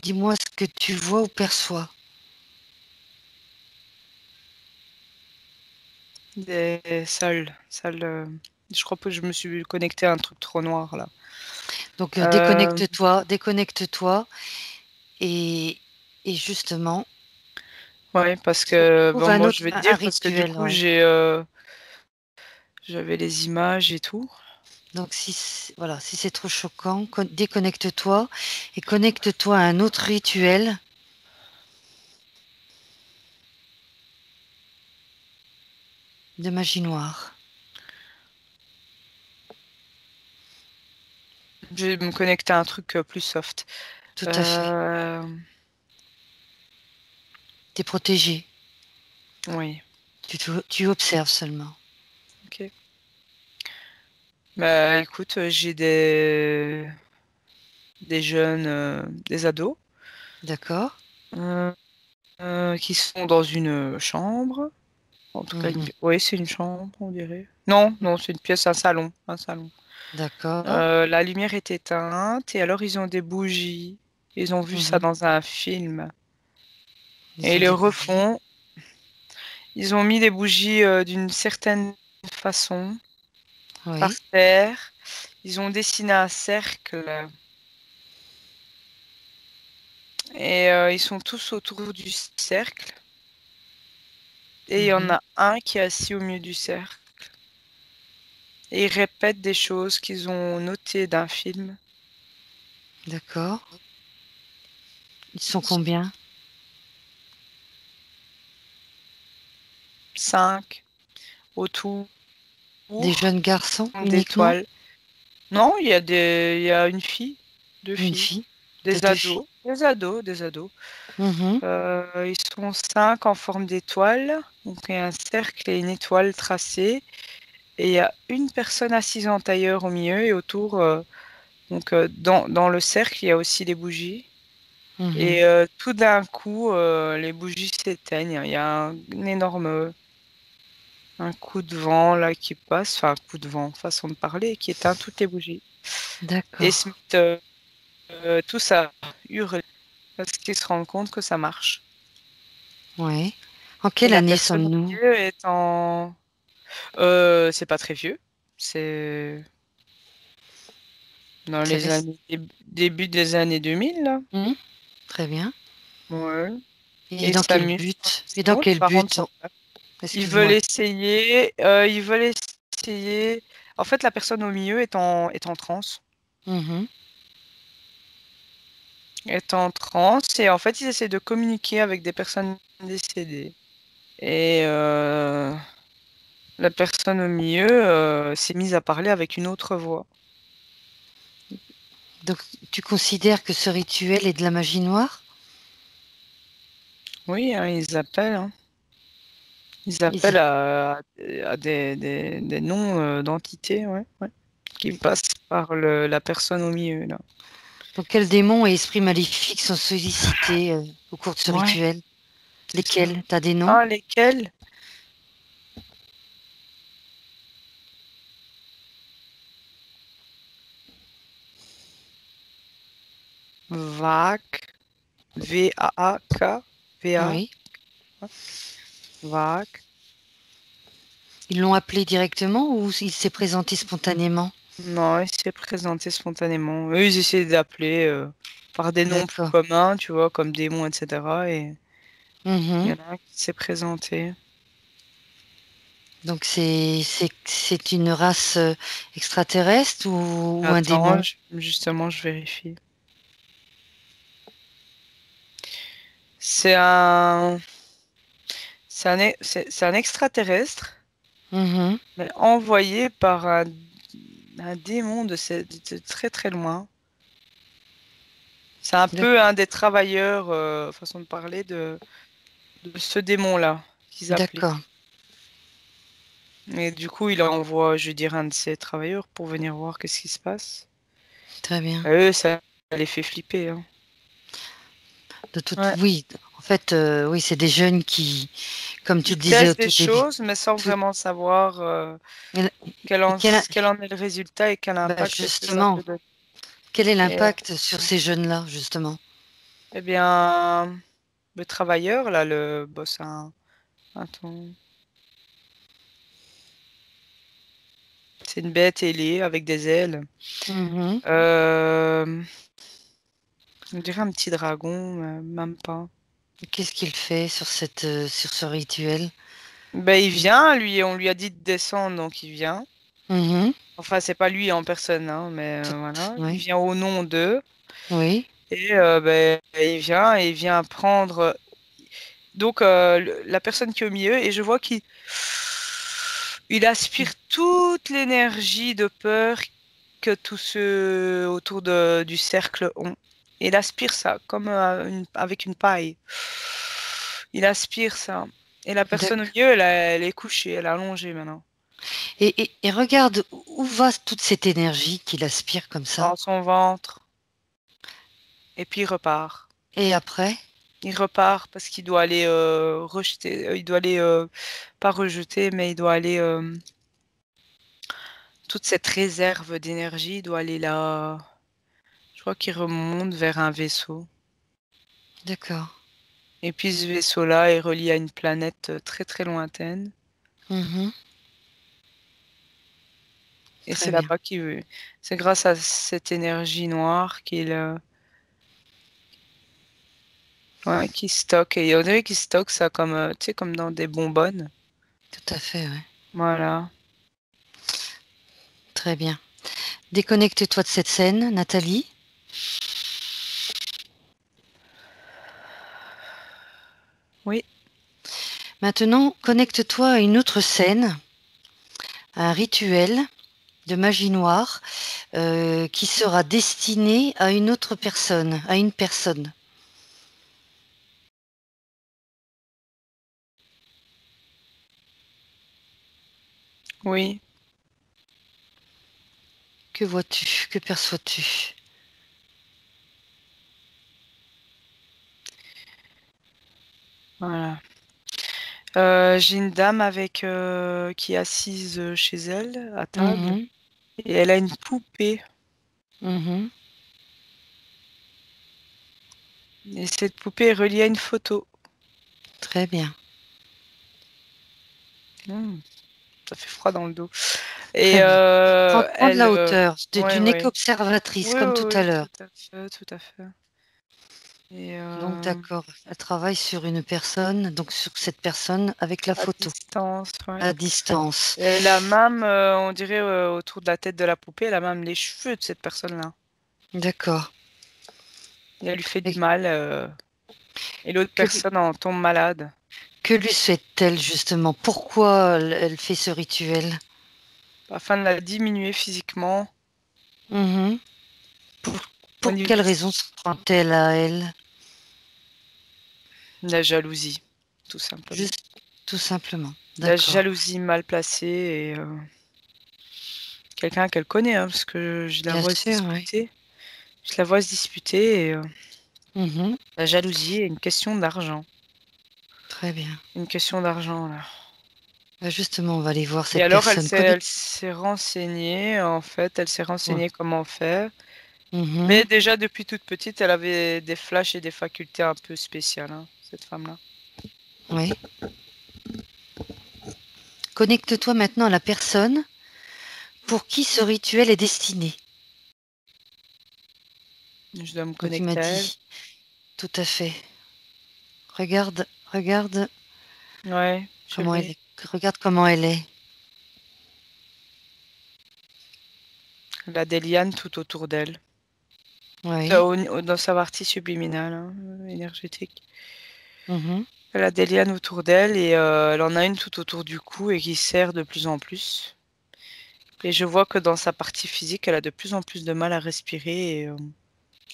A: Dis-moi ce que tu vois ou perçois.
B: Des salles. Je crois que je me suis connectée à un truc trop noir, là.
A: Donc
B: Euh,
A: déconnecte-toi et, et justement,
B: ouais, parce que,
A: trouve
B: bon,
A: un
B: moi,
A: autre,
B: je vais te
A: un
B: dire, parce que du
A: rituel,
B: coup,
A: ouais.
B: j'avais les images et tout.
A: Donc voilà, si c'est trop choquant, déconnecte-toi et connecte-toi à un autre rituel de magie noire.
B: Je vais me connecter à un truc plus soft.
A: Tout à fait.
B: Euh,
A: Tu es protégé.
B: oui,
A: Tu observes seulement.
B: ok. Bah, écoute, j'ai des jeunes, des ados,
A: D'accord?
B: euh, qui sont dans une chambre. En tout cas,
A: Mhm.
B: oui, c'est une chambre, on dirait. Non, non, c'est une pièce, un salon, un salon.
A: D'accord.
B: La lumière est éteinte et alors ils ont des bougies. Ils ont vu ça
A: Mhm.
B: dans un film et
A: Ils
B: ils
A: ont
B: le
A: des bougies.
B: refont. Ils ont mis des bougies d'une certaine façon par
A: Oui.
B: terre. Ils ont dessiné un cercle et ils sont tous autour du cercle. Et il y en
A: Mhm.
B: a un qui est assis au milieu du cercle. Et ils répètent des choses qu'ils ont notées d'un film.
A: D'accord. Ils sont combien?
B: 5 autour
A: Des jeunes garçons uniquement?
B: d'étoiles. Non, il y a une fille, deux
A: Une
B: filles,
A: fille? De
B: des
A: deux filles?
B: ados, des ados, des ados.
A: Mhm.
B: Ils sont 5 en forme d'étoile. Donc il y a un cercle et une étoile tracée. Et il y a une personne assise en tailleur au milieu et autour, dans le cercle, il y a aussi des bougies.
A: Mhm.
B: Et tout d'un coup, les bougies s'éteignent. Il y a un énorme un coup de vent là qui passe, enfin un coup de vent, façon de parler, qui éteint toutes les bougies. Et
A: D'accord.
B: se mettent tous à hurler parce qu'ils se rendent compte que ça marche.
A: Oui. En
B: Et
A: quelle
B: la
A: année
B: personne au
A: sommes-nous?
B: milieu est en... c'est pas très vieux, c'est dans
A: C'est
B: les
A: récent.
B: années début des années 2000 là.
A: Mhm. Très bien.
B: Ouais. Et
A: Et
B: ils
A: dans quel
B: s'amusent.
A: but? Et
B: C'est
A: dans
B: bon, tes
A: quel
B: parents ne
A: but?
B: sont pas.
A: Excuse-moi.
B: Ils veulent essayer En fait, la personne au milieu est en transe.
A: Mhm.
B: Est en transe et en fait, ils essaient de communiquer avec des personnes décédées. Et la personne au milieu s'est mise à parler avec une autre voix.
A: Donc, tu considères que ce rituel est de la magie noire?
B: Oui, hein, ils appellent. Hein. Ils
A: Ils-
B: appellent à des noms d'entités, ouais, ouais, qui passent par la personne au milieu, là.
A: Donc, quels démons et esprits maléfiques sont sollicités au cours de ce
B: Ouais,
A: rituel?
B: c'est ça.
A: Lesquels? T'as des noms?
B: Ah, lesquels? VAC, VAAK, VA,
A: Oui.
B: VAC.
A: Ils l'ont appelé directement ou il s'est présenté spontanément?
B: Non, il s'est présenté spontanément. Eux, ils essaient d'appeler par des noms plus
A: D'accord.
B: communs, tu vois, comme démons, etc. Et il y
A: Mhm.
B: en a un qui s'est présenté.
A: Donc, c'est une race extraterrestre ou un
B: Attends,
A: démon?
B: justement, je vérifie. C'est un, c'est un extraterrestre,
A: Mhm.
B: mais envoyé par un démon de très très loin. C'est un peu
A: D'ac-
B: un des travailleurs, façon de parler, de ce démon-là qu'ils appelaient.
A: D'accord.
B: Et du coup, il envoie, je veux dire, un de ses travailleurs pour venir voir qu'est-ce qui se passe.
A: Très bien.
B: Et eux, ça les fait flipper. Hein. Ouais.
A: Oui, en fait, oui, c'est des jeunes qui, comme tu
B: Ils
A: le disais au
B: testent des
A: tout début,
B: choses, mais sans
A: tout,
B: vraiment savoir
A: et- et
B: quel en est le résultat et quel
A: bah,
B: impact est-ce que ça
A: justement,
B: peut donner.
A: quel est
B: Et,
A: l'impact sur ces jeunes-là, justement?
B: eh bien, le travailleur, là, le boss, attends, c'est une bête ailée avec des ailes.
A: Mhm.
B: Euh, on dirait un petit dragon, mais même pas.
A: Qu'est-ce qu'il fait sur sur ce rituel?
B: Ben, il vient, lui, on lui a dit de descendre, donc il vient.
A: Mhm.
B: Enfin, c'est pas lui en personne, hein, mais
A: Tout-
B: voilà. Il
A: oui,
B: vient au nom d'eux.
A: oui,
B: Et ben, il vient prendre. Donc, la personne qui est au milieu, et je vois qu'il il aspire toute l'énergie de peur que tous ceux autour du cercle ont. Il aspire ça, comme avec une paille. Il aspire ça. Et la personne au
A: d'accord.
B: milieu, elle est couchée, elle est allongée maintenant.
A: Et regarde, où va toute cette énergie qu'il aspire comme ça?
B: Dans son ventre. Et puis il repart.
A: Et après?
B: Il repart parce qu'il doit aller rejeter. Il doit aller, pas rejeter, mais il doit aller. Toute cette réserve d'énergie doit aller là. Je crois qu'il remonte vers un vaisseau.
A: D'accord.
B: Et puis ce vaisseau-là est relié à une planète très très lointaine.
A: Mhm.
B: Et
A: Très
B: c'est
A: bien.
B: là-bas qu'il veut. C'est grâce à cette énergie noire qu'il stocke. Et on dirait qu'il stocke ça comme, tu sais, comme dans des bonbonnes.
A: Tout à fait, ouais.
B: Voilà.
A: Très bien. Déconnecte-toi de cette scène, Nathalie.
B: Oui.
A: Maintenant, connecte-toi à une autre scène, à un rituel de magie noire qui sera destiné à une autre personne, à une personne.
B: Oui.
A: Que vois-tu? Que perçois-tu?
B: Voilà. J'ai une dame avec qui est assise chez elle à table
A: Mhm,
B: et elle a une poupée.
A: mhm.
B: Et cette poupée est reliée à une photo.
A: Très bien.
B: Hmm, ça fait froid dans le dos. Et
A: Très bien. Prends de
B: elle,
A: la hauteur. Tu
B: ouais,
A: n'es
B: ouais.
A: qu'observatrice,
B: Oui,
A: comme
B: oui,
A: tout à
B: oui,
A: l'heure.
B: tout à fait, tout à fait. Et
A: Donc d'accord, elle travaille sur une personne, donc sur cette personne avec la
B: à
A: photo,
B: distance, ouais.
A: à distance.
B: Elle a même, on dirait, autour de la tête de la poupée, elle a même les cheveux de cette personne-là.
A: D'accord.
B: Et elle lui fait du
A: Et
B: mal, et l'autre
A: que, lui-
B: personne en tombe malade.
A: que lui souhaite-t-elle justement? Pourquoi elle fait ce rituel?
B: Afin de la diminuer physiquement
A: Mhm.
B: au
A: Pour
B: niveau
A: quelle raison se prend-elle à elle?
B: de la jalousie, tout simplement.
A: Juste tout simplement.
B: La
A: D'accord.
B: jalousie mal placée et quelqu'un qu'elle connaît, hein, parce que je la
A: Bien
B: vois se
A: sûr, oui.
B: disputer. Je la vois se disputer et
A: Mhm.
B: la jalousie est une question d'argent.
A: Très bien.
B: Une question d'argent, là.
A: Bah, justement, on va aller voir
B: Et
A: cette
B: alors,
A: personne.
B: elle s'est renseignée, en fait, elle s'est
A: Ouais.
B: renseignée comment faire. Mais
A: Mhm.
B: déjà, depuis toute petite, elle avait des flashs et des facultés un peu spéciales, hein, cette femme-là.
A: Oui. Connecte-toi maintenant à la personne pour qui ce rituel est destiné.
B: Je dois me
A: Donc tu m'as
B: connecter à elle.
A: dit, tout à fait. Regarde, regarde
B: Ouais, je
A: comment elle
B: l'ai.
A: est. Regarde comment elle est.
B: Elle a des lianes tout autour d'elle.
A: Oui.
B: Dans sa partie subliminale, hein, énergétique.
A: Mhm.
B: Elle a des lianes autour d'elle et elle en a une tout autour du cou et qui serre de plus en plus. Et je vois que dans sa partie physique, elle a de plus en plus de mal à respirer et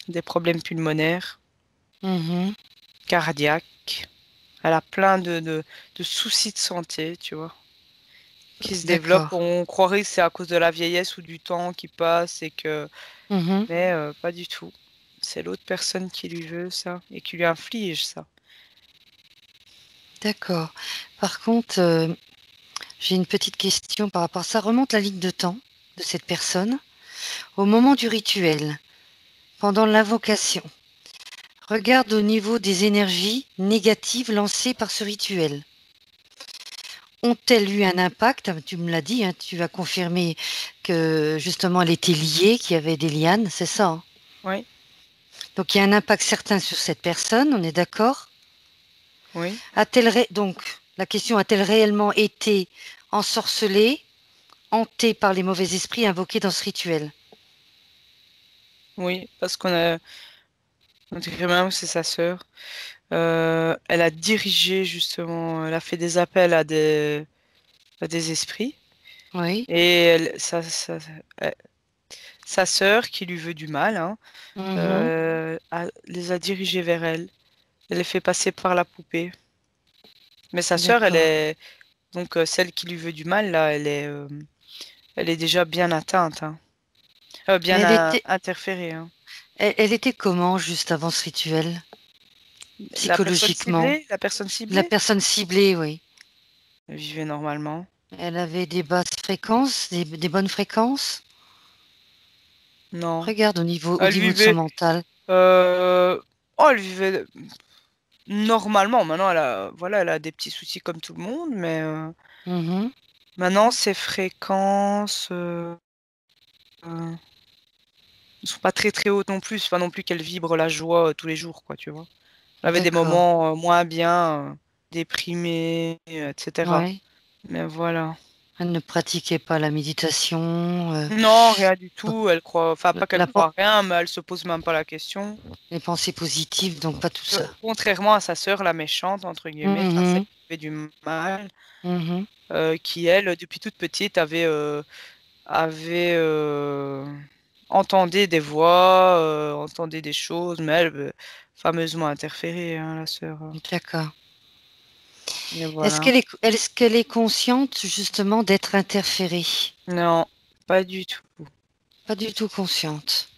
B: des problèmes pulmonaires,
A: Mhm.
B: cardiaques. Elle a plein de soucis de santé, tu vois, qui se développent.
A: D'accord.
B: On croirait que c'est à cause de la vieillesse ou du temps qui passe et que...
A: Mhm.
B: Mais pas du tout. C'est l'autre personne qui lui veut ça et qui lui inflige ça.
A: D'accord. Par contre, j'ai une petite question par rapport à ça. Remonte la ligne de temps de cette personne au moment du rituel, pendant l'invocation. Regarde au niveau des énergies négatives lancées par ce rituel. Ont-elles eu un impact? Tu me l'as dit, hein, tu as confirmé que justement elle était liée, qu'il y avait des lianes, c'est ça, hein?
B: Oui,
A: Donc il y a un impact certain sur cette personne, on est d'accord?
B: oui,
A: Donc la question a-t-elle réellement été ensorcelée, hantée par les mauvais esprits invoqués dans ce rituel?
B: oui, parce on dirait même que c'est sa sœur. Elle a dirigé justement, elle a fait des appels à des esprits
A: Oui.
B: et sa sœur qui lui veut du mal, hein,
A: Mhm.
B: les a dirigés vers elle. Elle les fait passer par la poupée. Mais sa sœur, elle
A: D'accord.
B: est donc celle qui lui veut du mal là, elle est déjà bien atteinte, hein.
A: Mais
B: Bien interférée, hein.
A: elle était comment juste avant ce rituel, psychologiquement?
B: La personne
A: La
B: ciblée,
A: personne ciblée, oui.
B: elle vivait normalement.
A: Elle avait des basses fréquences, des bonnes fréquences?
B: Non,
A: Regarde au
B: elle
A: niveau de son
B: vivait.
A: mental.
B: euh, Oh, elle vivait normalement. Maintenant, voilà, elle a des petits soucis comme tout le monde, mais
A: Mhm.
B: maintenant, ses fréquences ne sont pas très très hautes non plus. C'est pas non plus qu'elle vibre la joie tous les jours, quoi, tu vois. Elle avait des
A: D'accord.
B: moments moins bien, déprimés, etc.
A: Ouais.
B: Mais voilà.
A: Elle ne pratiquait pas la méditation.
B: Non, rien du
A: Bon,
B: tout. Elle croit, enfin, pas qu'elle
A: la, pen-
B: croit rien, mais elle se pose même pas la question.
A: les pensées positives, donc pas tout ça.
B: Contrairement à sa sœur, la méchante, entre guillemets, enfin, celle
A: Mhm.
B: qui fait du mal,
A: Mhm.
B: qui, elle, depuis toute petite, avait entendu des voix, entendait des choses, mais elle, fameusement interférée, hein, la sœur.
A: D'accord.
B: Et voilà.
A: Est-ce qu'elle est consciente justement d'être interférée?
B: Non, pas du tout.
A: Pas du tout consciente.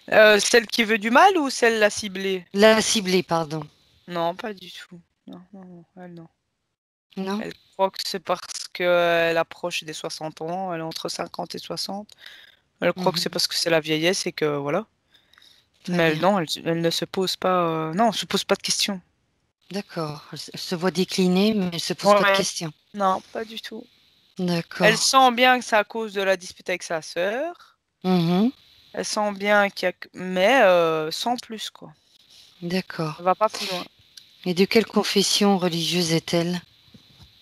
B: Celle qui veut du mal ou celle la ciblée?
A: La ciblée, pardon.
B: Non, pas du tout. Non, non, non, elle non.
A: Non?
B: Elle croit que c'est parce qu'elle approche des 60 ans, elle est entre 50 et 60. Elle croit que c'est
A: Mhm.
B: parce que c'est la vieillesse et que voilà.
A: Très
B: Mais elle,
A: bien.
B: non, elle ne se pose pas, non, elle se pose pas de questions.
A: D'accord. Elle se voit décliner, mais elle ne se pose pas de
B: Ouais.
A: questions.
B: Non, pas du tout. Elle
A: D'accord.
B: sent bien que c'est à cause de la dispute avec sa sœur.
A: Mhm.
B: Elle sent bien qu'il y a... Mais sans plus, quoi.
A: D'accord.
B: Ça va pas plus loin.
A: Et de quelle confession religieuse est-elle?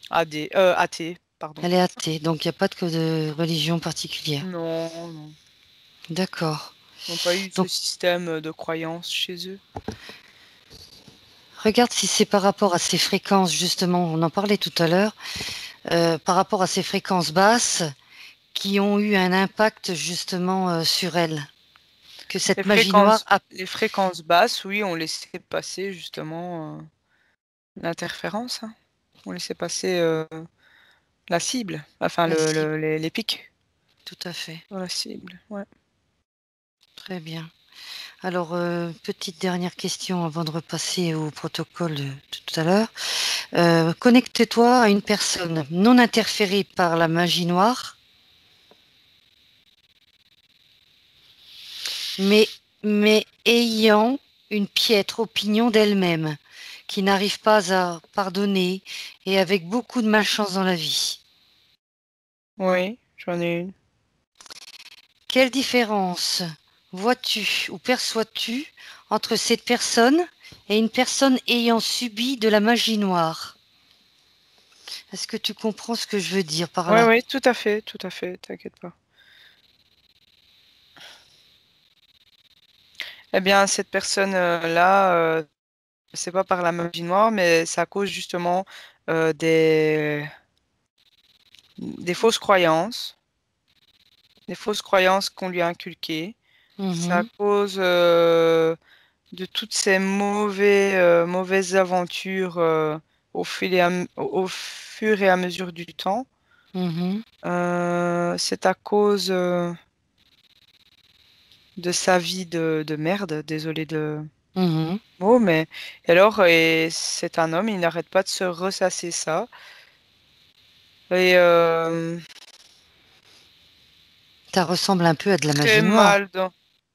B: Athée, pardon.
A: Elle est athée, donc il n'y a pas de religion particulière.
B: Non, non.
A: D'accord.
B: Ils n'ont pas eu ce
A: Donc,
B: système de croyance chez eux.
A: regarde si c'est par rapport à ces fréquences, justement, on en parlait tout à l'heure, par rapport à ces fréquences basses qui ont eu un impact justement sur elle. Que cette magie noire a...
B: Les fréquences basses, oui, on laissait passer justement l'interférence. Hein. On laissait passer la cible, enfin
A: La cible,
B: les pics
A: tout à fait.
B: dans la cible. Ouais.
A: Très bien. Alors, petite dernière question avant de repasser au protocole de tout à l'heure. Connecte-toi à une personne non interférée par la magie noire, mais, mais ayant une piètre opinion d'elle-même, qui n'arrive pas à pardonner et avec beaucoup de malchance dans la vie.
B: Oui, j'en ai une.
A: Quelle différence vois-tu ou perçois-tu entre cette personne et une personne ayant subi de la magie noire? Est-ce que tu comprends ce que je veux dire par
B: Oui,
A: là?
B: oui, tout à fait, t'inquiète pas. Eh bien, cette personne-là, c'est pas par la magie noire, mais c'est à cause justement euh, des, des fausses croyances, des fausses croyances qu'on lui a inculquées. C'est à
A: Mhm,
B: cause de toutes ces mauvaises aventures au fur et à mesure du temps.
A: mhm,
B: C'est à cause de sa vie de merde, désolé de
A: mhm.
B: mot, mais c'est un homme, il n'arrête pas de se ressasser ça. Et
A: Ça ressemble un peu à de la
B: très
A: magie noire,
B: mal dans...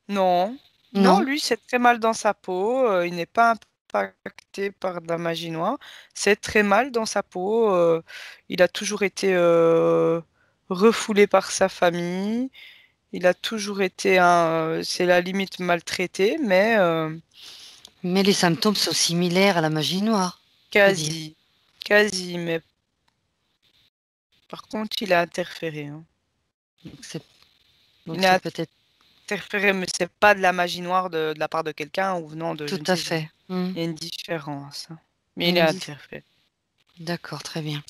B: Non, non,
A: non?
B: lui, c'est très mal dans sa peau. Il n'est pas impacté par de la magie noire. C'est très mal dans sa peau. Il a toujours été refoulé par sa famille. Il a toujours été c'est la limite maltraité, mais
A: Mais les symptômes sont similaires à la magie noire, je veux dire.
B: quasi, quasi. Mais par contre, il a interféré. Hein.
A: Donc c'est donc
B: Il a
A: c'est peut-être
B: interféré, mais c'est pas de la magie noire de la part de quelqu'un ou venant de je
A: tout
B: ne
A: à
B: sais où.
A: fait.
B: Il y a une différence. Hein.
A: Il y
B: Mais
A: a
B: il
A: une
B: a
A: dif-
B: interféré.
A: D'accord, très bien.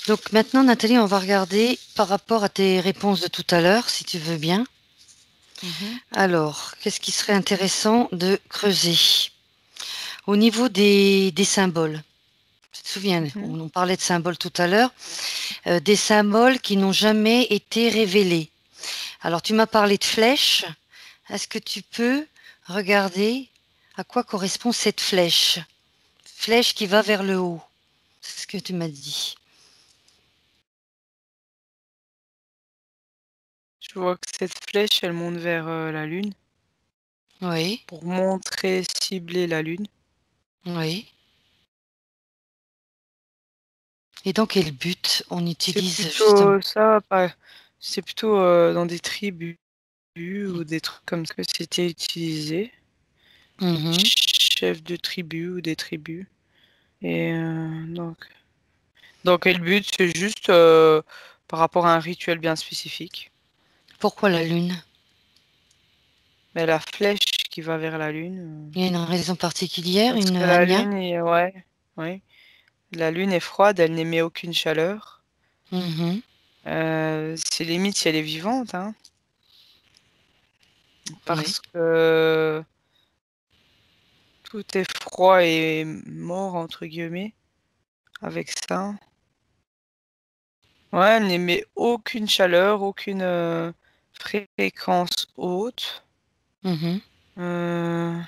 A: Donc maintenant, Nathalie, on va regarder par rapport à tes réponses de tout à l'heure, si tu veux bien.
B: Mhm,
A: Alors, qu'est-ce qui serait intéressant de creuser? Au niveau des symboles, tu te souviens,
B: mhm.
A: on parlait de symboles tout à l'heure, des symboles qui n'ont jamais été révélés. Alors, tu m'as parlé de flèches. Est-ce que tu peux regarder à quoi correspond cette flèche? Flèche qui va vers le haut. C'est ce que tu m'as dit.
B: Je vois que cette flèche, elle monte vers la Lune
A: Oui,
B: pour montrer, cibler la Lune.
A: oui. Et dans quel but on
B: C'est
A: utilise justement?
B: plutôt ça, c'est plutôt dans des tribus ou des trucs comme ça que c'était utilisé.
A: Mhm.
B: Chef de tribu ou des tribus. Et donc, et le but, c'est juste par rapport à un rituel bien spécifique.
A: Pourquoi la Lune?
B: Mais la flèche qui va vers la Lune,
A: Il y a une raison particulière,
B: parce que
A: un
B: la
A: lien?
B: Lune est, ouais, ouais. La Lune est froide, elle n'émet aucune chaleur.
A: Mhm.
B: C'est limite si elle est vivante, hein,
A: Oui.
B: parce que tout est froid et mort, entre guillemets, avec ça. Ouais, elle n'émet aucune chaleur, aucune fréquence haute.
A: Mhm.
B: Euh,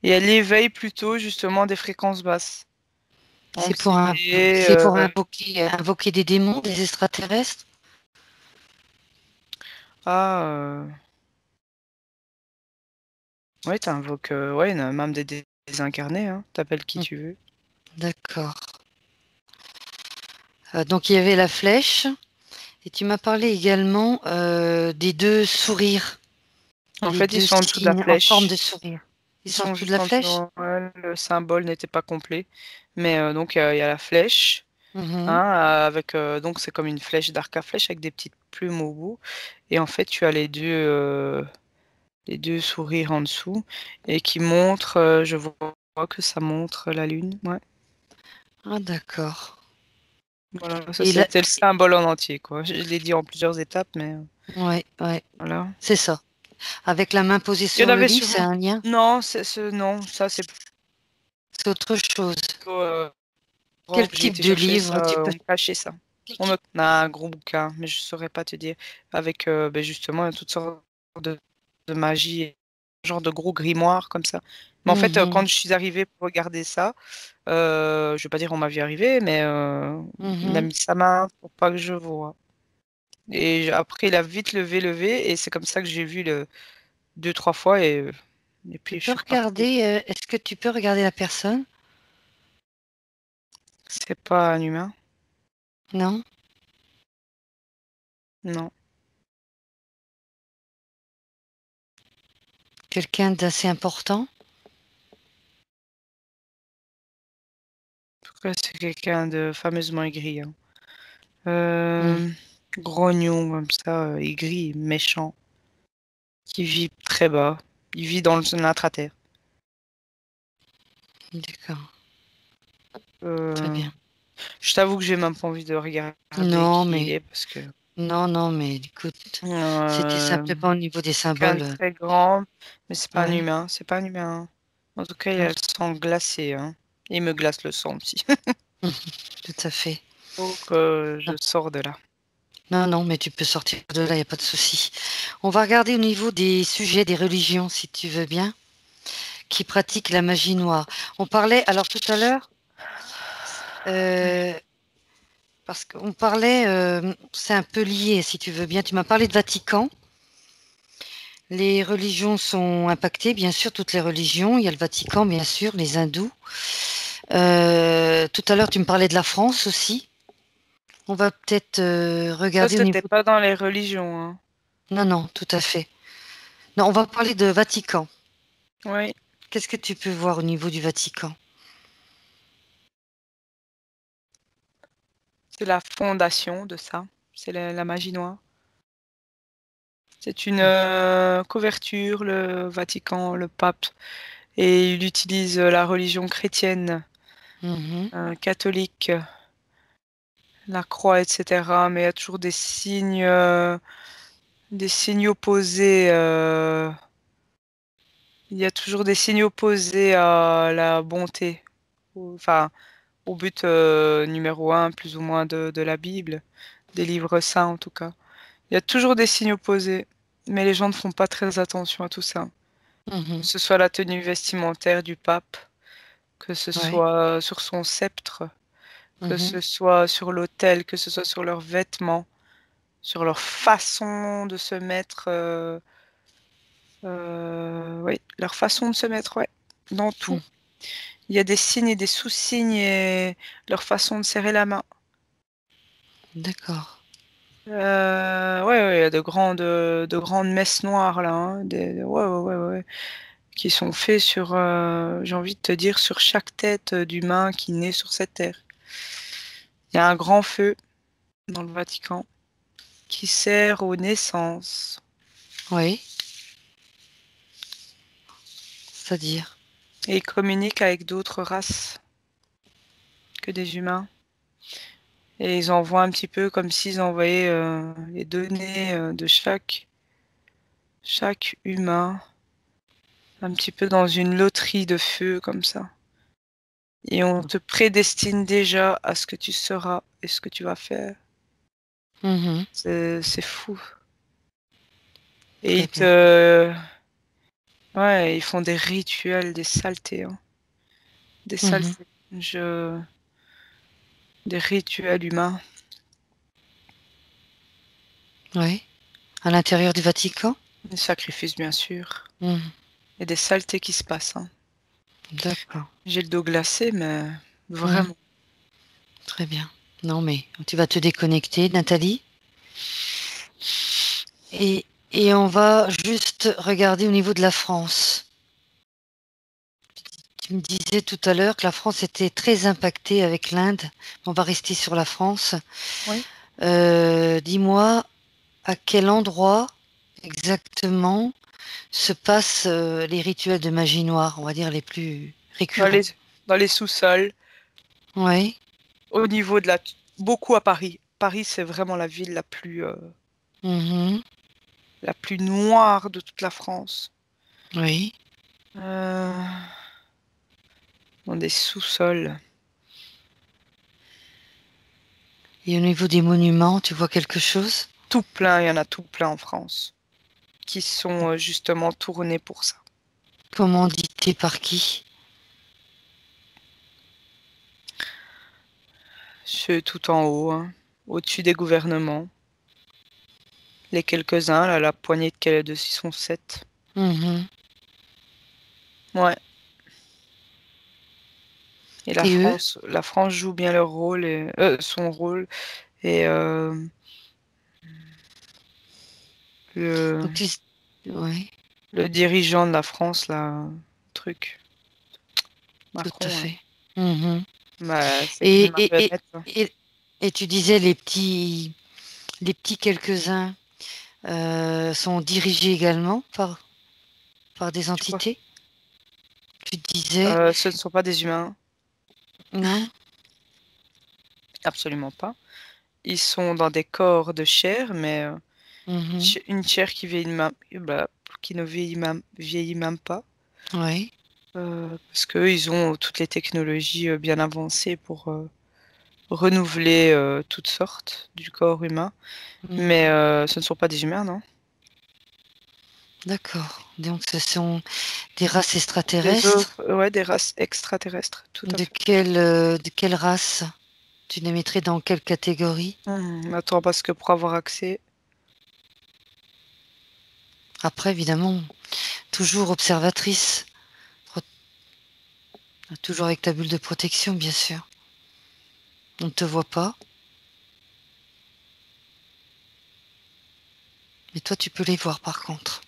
B: et elle éveille plutôt justement des fréquences basses.
A: C'est
B: Anxiété,
A: c'est pour invoquer des démons, des extraterrestres?
B: ah, ouais, t'invoques, ouais, même des désincarnés, hein, t'appelles qui
A: Hmm,
B: tu veux.
A: d'accord. Donc il y avait la flèche, et tu m'as parlé également des deux sourires,
B: En
A: les
B: fait, ils
A: deux
B: sont en dessous de la
A: signes en forme de
B: flèche.
A: sourire. Ils
B: Ils
A: sont en
B: sont
A: dessous de la
B: juste en
A: flèche?
B: dessous, ouais, le symbole n'était pas complet. Mais donc, il y a la flèche,
A: Mhm.
B: hein, avec, donc c'est comme une flèche d'arc à flèche avec des petites plumes au bout. Et en fait, tu as les deux sourires en dessous et qui montrent, je vois que ça montre la lune. Ouais.
A: Ah, d'accord.
B: Voilà, ça
A: Et là,
B: c'était le symbole en entier, quoi. Je l'ai dit en plusieurs étapes, mais
A: ouais, ouais,
B: voilà.
A: c'est ça. Avec la main posée
B: Il y en
A: sur le
B: avait
A: livre, c'est
B: sûrement.
A: un lien.
B: Non, non, ça c'est
A: C'est autre chose.
B: plutôt
A: Quel
B: que j'ai
A: type
B: été
A: de
B: chercher
A: livre tu
B: ça,
A: peux...
B: on me cachait ça. On a un gros bouquin, mais je saurais pas te dire. Avec ben justement toutes sortes de, de magie, genre de gros grimoires comme ça. Mais en fait, quand
A: Mhm,
B: je suis arrivée pour regarder ça, je vais pas dire on m'a vu arriver, mais il a
A: mhm.
B: mis sa main pour pas que je vois. Et après, il a vite levé, et c'est comme ça que j'ai vu le deux, trois fois, et
A: Tu
B: puis je
A: peux
B: suis repartie.
A: regarder, est-ce que tu peux regarder la personne?
B: C'est pas un humain,
A: Non?
B: non.
A: Quelqu'un d'assez important?
B: En tout cas, c'est quelqu'un de fameusement aigri, hein.
A: Hmm,
B: Euh, Grognon comme ça, aigri, méchant, qui vit très bas. Il vit dans l'intraterre.
A: d'accord, très
B: Euh,
A: bien.
B: je t'avoue que j'ai même pas envie de regarder
A: Non,
B: qui il
A: mais
B: est parce que
A: non, non, mais écoute, c'était
B: euh,
A: simplement au niveau des
B: quelqu'un
A: symboles.
B: de très grand, mais c'est pas un
A: Ouais,
B: humain, c'est pas un humain. En tout cas, il
A: non,
B: a le sang glacé, hein. Il me glace le sang aussi.
A: tout à fait.
B: Donc, je
A: Non,
B: sors de là.
A: non, non, mais tu peux sortir de là, il n'y a pas de souci. On va regarder au niveau des sujets des religions, si tu veux bien, qui pratiquent la magie noire. On parlait, alors tout à l'heure, euh, parce qu'on parlait, c'est un peu lié, si tu veux bien. Tu m'as parlé de Vatican. Les religions sont impactées, bien sûr, toutes les religions. Il y a le Vatican, bien sûr, les hindous. Tout à l'heure, tu me parlais de la France aussi. On va peut-être
B: Ça,
A: regarder au
B: c'était
A: niveau...
B: pas dans les religions, hein.
A: Non, non, tout à fait. Non, on va parler de Vatican.
B: Oui,
A: Qu'est-ce que tu peux voir au niveau du Vatican?
B: c'est la fondation de ça. C'est la magie noire. C'est une couverture, le Vatican, le pape, et il utilise la religion chrétienne,
A: Mhm,
B: catholique, la croix, etc. Mais il y a toujours des signes opposés. Il y a toujours des signes opposés à la bonté, enfin au but numéro un, plus ou moins de la Bible, des livres saints en tout cas. Il y a toujours des signes opposés, mais les gens ne font pas très attention à tout ça. Que
A: mhm,
B: ce soit la tenue vestimentaire du pape, que ce
A: ouais,
B: soit sur son sceptre, que
A: mhm,
B: ce soit sur l'autel, que ce soit sur leurs vêtements, sur leur façon de se mettre, oui, leur façon de se mettre, ouais, dans tout.
A: mhm.
B: Il y a des signes et des sous-signes et leur façon de serrer la main.
A: D'accord.
B: Ouais, ouais, il y a de grandes messes noires là, hein, ouais, ouais, ouais, ouais, qui sont faits sur, j'ai envie de te dire, sur chaque tête d'humain qui naît sur cette terre. Il y a un grand feu dans le Vatican qui sert aux naissances
A: Oui, c'est-à-dire.
B: et il communique avec d'autres races que des humains. Et ils envoient un petit peu comme s'ils envoyaient les données de chaque humain, un petit peu dans une loterie de feu comme ça. Et on te prédestine déjà à ce que tu seras et ce que tu vas faire.
A: Mhm,
B: C'est fou. Et
A: très bien.
B: ouais, ils font des rituels, des saletés, hein. Des
A: Mhm,
B: saletés. Des rituels humains.
A: oui. À l'intérieur du Vatican?
B: Des sacrifices, bien sûr.
A: Mhm,
B: Et des saletés qui se passent, hein.
A: d'accord.
B: J'ai le dos glacé, mais
A: Mhm,
B: vraiment.
A: très bien. Non, mais tu vas te déconnecter, Nathalie. Et, et on va juste regarder au niveau de la France. Tu me disais tout à l'heure que la France était très impactée avec l'Inde. On va rester sur la France.
B: Oui.
A: Dis-moi, à quel endroit exactement se passent les rituels de magie noire, on va dire les plus
B: Dans
A: récurrents?
B: les, dans les sous-sols,
A: Oui.
B: au niveau de beaucoup à Paris. Paris, c'est vraiment la ville
A: Mhm.
B: la plus noire de toute la France.
A: Oui.
B: Euh, Dans des sous-sols.
A: Et au niveau des monuments, tu vois quelque chose?
B: Tout plein, il y en a tout plein en France, qui sont justement tournés pour ça.
A: Commandité par qui?
B: Ceux tout en haut, hein, au-dessus des gouvernements. Les quelques-uns, là, la poignée de 6 ou 7.
A: Mhm.
B: Ouais. Et
A: Et eux?
B: La France joue bien leur rôle et son rôle. Et le,
A: Donc tu... Oui,
B: le dirigeant de la France, là, truc,
A: tout à
B: Macron, là.
A: fait. Mhm.
B: Bah, c'est
A: Et,
B: qu'une
A: et, et,
B: marionnette, ça.
A: et, et tu disais les petits quelques-uns sont dirigés également par des
B: Tu crois?
A: entités? Tu disais,
B: Ce ne sont pas des humains,
A: non?
B: absolument pas. Ils sont dans des corps de chair, mais
A: Mhm.
B: une chair bah, qui ne vieillit même pas.
A: Oui.
B: Parce qu'eux, ils ont toutes les technologies bien avancées pour renouveler toutes sortes du corps humain.
A: Mhm.
B: Mais ce ne sont pas des humains, non?
A: D'accord. Donc ce sont des races
B: Des
A: extraterrestres.
B: autres, ouais, des races extraterrestres, tout à fait.
A: De quelle race? Tu les mettrais dans quelle catégorie?
B: Attends, parce que pour avoir accès,
A: Après, évidemment, toujours observatrice, pro- toujours avec ta bulle de protection, bien sûr. On ne te voit pas, mais toi, tu peux les voir par contre.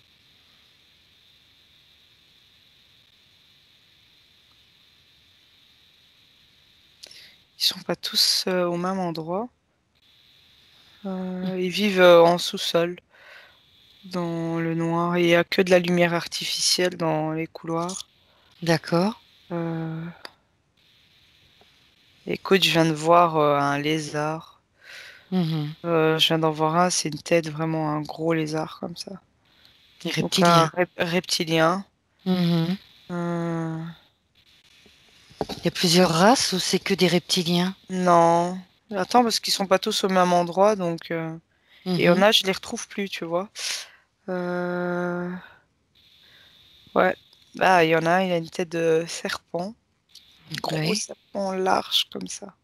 B: ils sont pas tous au même endroit. Ils vivent en sous-sol, dans le noir. Il n'y a que de la lumière artificielle dans les couloirs.
A: D'accord.
B: Euh, Écoute, je viens de voir un lézard.
A: Mhm.
B: Je viens d'en voir un, c'est une tête, vraiment un gros lézard comme ça.
A: Les
B: Donc un
A: reptiliens.
B: reptilien.
A: Mhm.
B: Euh,
A: Il y a plusieurs races ou c'est que des reptiliens?
B: non. Attends, parce qu'ils sont pas tous au même endroit, donc et il y en
A: Mhm.
B: a, je les retrouve plus, tu vois. Euh, Ouais. Ah, il y en a un, il a une tête de serpent. Gros
A: Oui.
B: serpent large comme ça.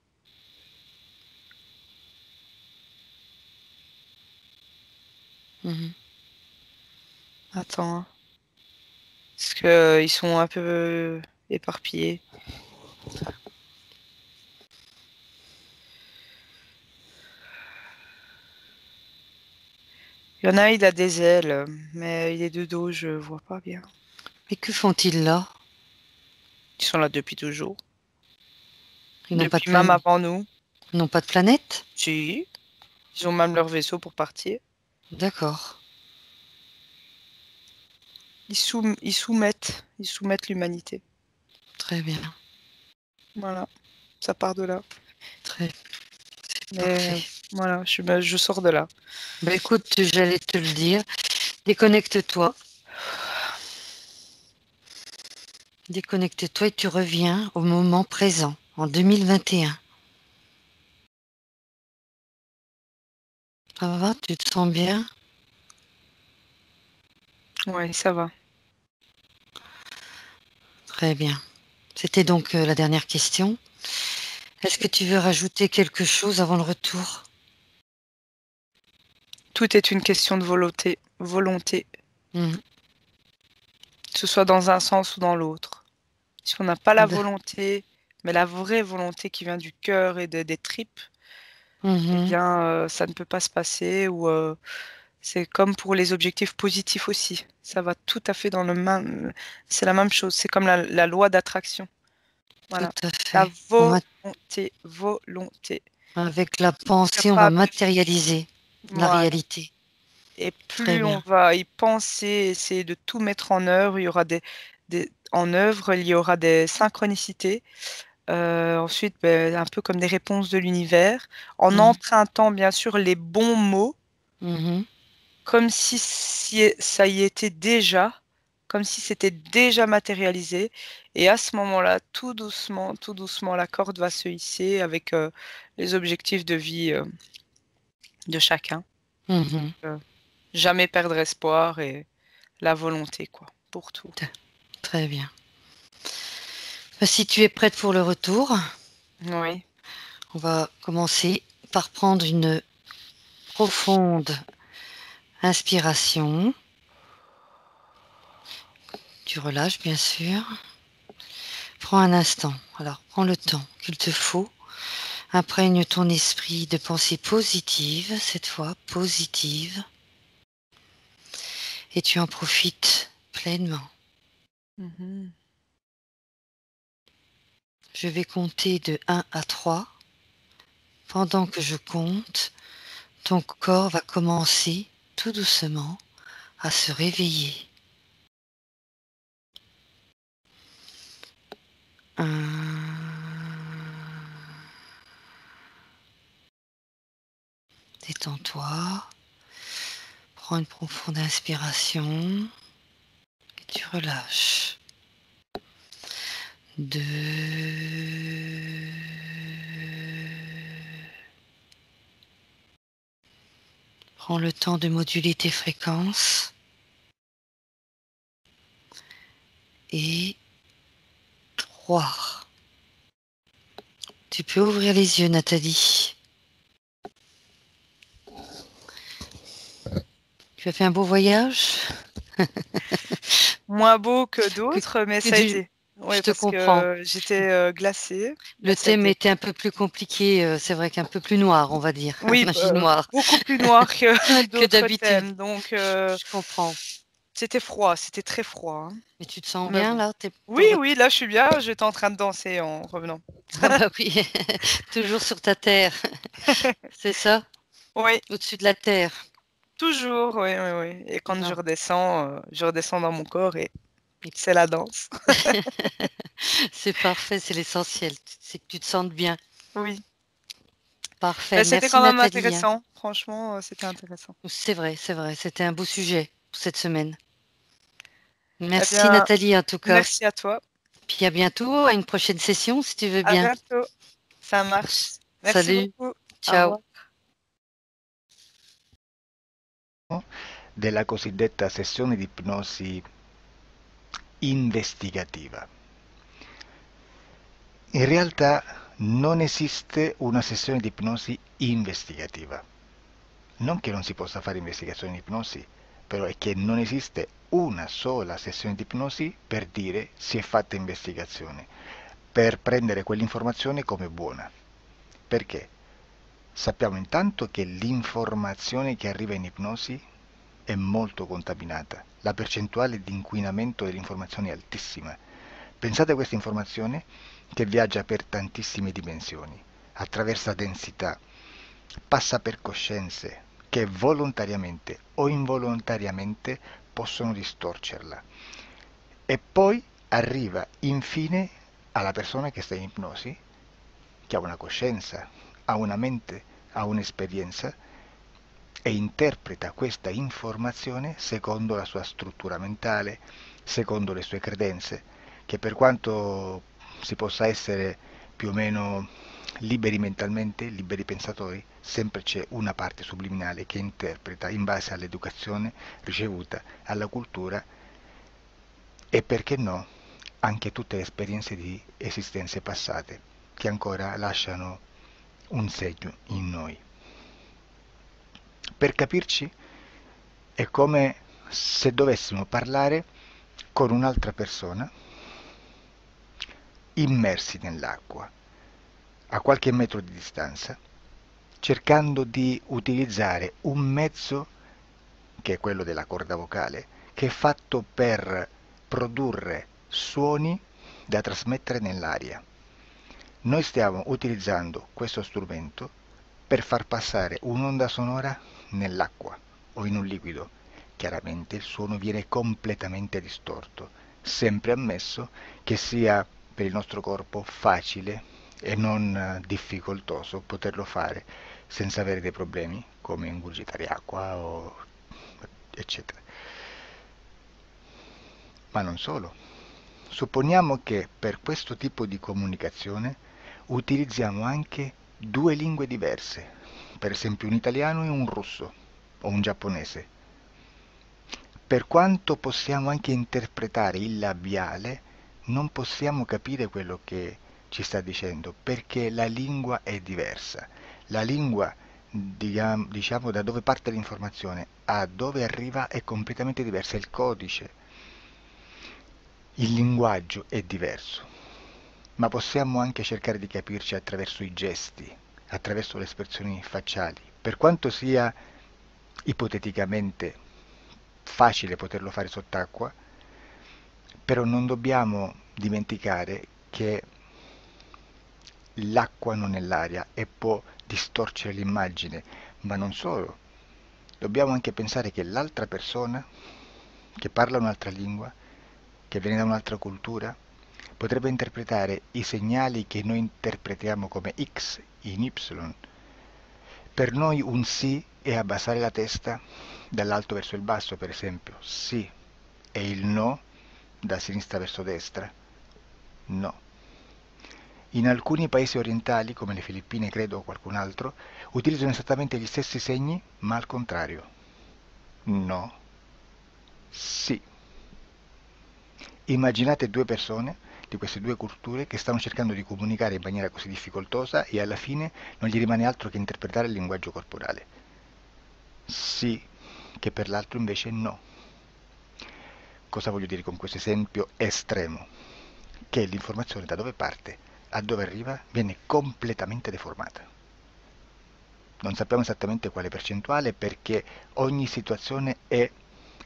A: Mhm.
B: Attends, hein. Parce que ils sont un peu éparpillés. Il y en a un, il a des ailes, mais il est de dos, je vois pas bien.
A: Mais que font-ils là?
B: Ils sont là depuis toujours.
A: Ils n'ont pas de
B: Depuis même avant nous.
A: ils n'ont pas de planète?
B: Si. Ils ont même leur vaisseau pour partir.
A: D'accord.
B: Ils soumettent l'humanité.
A: Très bien.
B: Voilà, ça part de là.
A: Très
B: Mais
A: parfait.
B: voilà, je sors de là.
A: Ben écoute, j'allais te le dire. Déconnecte-toi. Déconnecte-toi et tu reviens au moment présent, en 2021. Ça va? Tu te sens bien?
B: Ouais, ça va.
A: Très bien. C'était donc la dernière question. Est-ce que tu veux rajouter quelque chose avant le retour?
B: Tout est une question de volonté. Volonté,
A: Mhm.
B: que ce soit dans un sens ou dans l'autre. Si on n'a pas la
A: D-
B: volonté, mais la vraie volonté qui vient du cœur et des tripes, eh
A: Mhm.
B: bien, ça ne peut pas se passer. Ou c'est comme pour les objectifs positifs aussi. Ça va tout à fait dans le même. C'est la même chose. C'est comme la loi d'attraction. Voilà.
A: à
B: La
A: fait.
B: volonté.
A: Avec la pensée, on va
B: Capable,
A: matérialiser la
B: voilà.
A: réalité.
B: Et
A: Très
B: plus on
A: bien.
B: va y penser, essayer de tout mettre en œuvre, il y aura il y aura des synchronicités. Ensuite, un peu comme des réponses de l'univers, en
A: Mhm.
B: empruntant bien sûr les bons mots,
A: Mhm.
B: comme si ça y était déjà, comme si c'était déjà matérialisé. Et à ce moment-là, tout doucement, la corde va se hisser avec les objectifs de vie de chacun.
A: Mhm.
B: Euh, Jamais perdre espoir et la volonté, quoi, pour tout.
A: Très bien. Si tu es prête pour le retour,
B: Oui.
A: on va commencer par prendre une profonde inspiration. Tu relâches, bien sûr. Prends un instant. Alors, prends le temps qu'il te faut. Imprègne ton esprit de pensées positives, cette fois positives, et tu en profites pleinement.
B: Mhm.
A: Je vais compter de 1 à 3. Pendant que je compte, ton corps va commencer tout doucement à se réveiller. 1. Détends-toi. Prends une profonde inspiration et tu relâches. 2. Prends le temps de moduler tes fréquences. Et 3. Tu peux ouvrir les yeux, Nathalie. Tu as fait un beau voyage
B: Moins beau que
A: que,
B: d'autres, mais
A: que
B: ça a
A: du...
B: été.
A: Je
B: Oui,
A: te
B: parce
A: comprends.
B: que j'étais glacée, mais
A: Le
B: ça a
A: thème
B: été.
A: était un peu plus compliqué, c'est vrai qu'un peu plus noir, on va dire.
B: Oui,
A: Magie noire
B: beaucoup plus noir que
A: que
B: d'autres
A: d'habitude.
B: thèmes. Donc,
A: Je comprends.
B: c'était froid, c'était très froid, hein.
A: Mais tu te sens
B: Mais
A: bien
B: bon.
A: là
B: Oui, oui, là, je suis bien. J'étais en train de danser en revenant.
A: Ah bah oui, toujours sur ta terre, c'est ça?
B: Oui,
A: Au-dessus de la terre.
B: toujours. Oui, oui, oui. Et quand
A: Non.
B: je redescends dans mon corps et
A: Et
B: c'est la danse.
A: c'est parfait, c'est l'essentiel. C'est que tu te sentes bien.
B: Oui.
A: Parfait.
B: Mais c'était
A: Merci
B: quand même
A: Nathalie, hein.
B: intéressant. Franchement, c'était intéressant.
A: C'est vrai, c'est vrai. C'était un beau sujet pour cette semaine.
B: Eh
A: Merci
B: bien,
A: Nathalie en tout cas.
B: merci à toi.
A: Puis à bientôt, à une prochaine session si tu veux
B: À
A: bien.
B: bientôt. Ça marche. Merci
A: Salut,
B: beaucoup. Au
A: ciao.
B: revoir.
C: Della cosiddetta sessione di ipnosi investigativa. In realtà non esiste una sessione di ipnosi investigativa. Non che non si possa fare investigazione di ipnosi, però è che non esiste una sola sessione di ipnosi per dire si è fatta investigazione, per prendere quell'informazione come buona. Perché? Sappiamo intanto che l'informazione che arriva in ipnosi è molto contaminata, la percentuale di inquinamento dell'informazione è altissima. Pensate a questa informazione che viaggia per tantissime dimensioni, attraversa densità, passa per coscienze che volontariamente o involontariamente possono distorcerla e poi arriva infine alla persona che sta in ipnosi, che ha una coscienza, ha una mente, ha un'esperienza e interpreta questa informazione secondo la sua struttura mentale, secondo le sue credenze, che per quanto si possa essere più o meno liberi mentalmente, liberi pensatori, sempre c'è una parte subliminale che interpreta in base all'educazione ricevuta, alla cultura e perché no, anche tutte le esperienze di esistenze passate che ancora lasciano un segno in noi. Per capirci, è come se dovessimo parlare con un'altra persona immersi nell'acqua, a qualche metro di distanza, cercando di utilizzare un mezzo, che è quello della corda vocale, che è fatto per produrre suoni da trasmettere nell'aria. Noi stiamo utilizzando questo strumento per far passare un'onda sonora nell'acqua o in un liquido. Chiaramente il suono viene completamente distorto, sempre ammesso che sia per il nostro corpo facile e non difficoltoso poterlo fare senza avere dei problemi come ingurgitare acqua o eccetera. Ma non solo. Supponiamo che per questo tipo di comunicazione utilizziamo anche due lingue diverse, per esempio un italiano e un russo o un giapponese. Per quanto possiamo anche interpretare il labiale, non possiamo capire quello che ci sta dicendo, perché la lingua è diversa. La lingua, diciamo, da dove parte l'informazione a dove arriva è completamente diversa, il codice, il linguaggio è diverso, ma possiamo anche cercare di capirci attraverso i gesti, attraverso le espressioni facciali. Per quanto sia ipoteticamente facile poterlo fare sott'acqua, però non dobbiamo dimenticare che l'acqua non è l'aria e può distorcere l'immagine, ma non solo. Dobbiamo anche pensare che l'altra persona, che parla un'altra lingua, che viene da un'altra cultura, potrebbe interpretare i segnali che noi interpretiamo come X in Y. Per noi un sì è abbassare la testa dall'alto verso il basso, per esempio, sì, e il no da sinistra verso destra, no. In alcuni paesi orientali, come le Filippine credo o qualcun altro, utilizzano esattamente gli stessi segni, ma al contrario. No, sì. Immaginate due persone di queste due culture che stanno cercando di comunicare in maniera così difficoltosa e alla fine non gli rimane altro che interpretare il linguaggio corporale. Sì, che per l'altro invece no. Cosa voglio dire con questo esempio estremo? Che l'informazione da dove parte a dove arriva viene completamente deformata. Non sappiamo esattamente quale percentuale perché ogni situazione è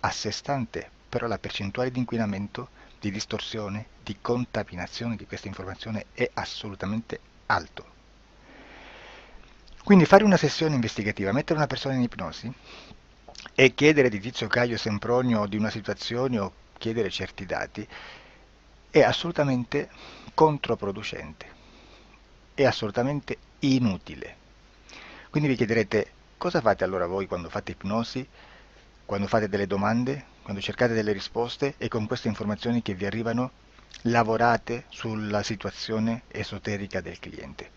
C: a sé stante, però la percentuale di inquinamento, di distorsione, di contaminazione di questa informazione è assolutamente alto. Quindi fare una sessione investigativa, mettere una persona in ipnosi e chiedere di Tizio Caio Sempronio di una situazione o chiedere certi dati è assolutamente controproducente, è assolutamente inutile. Quindi vi chiederete cosa fate allora voi quando fate ipnosi, quando fate delle domande, quando cercate delle risposte e con queste informazioni che vi arrivano lavorate sulla situazione esoterica del cliente.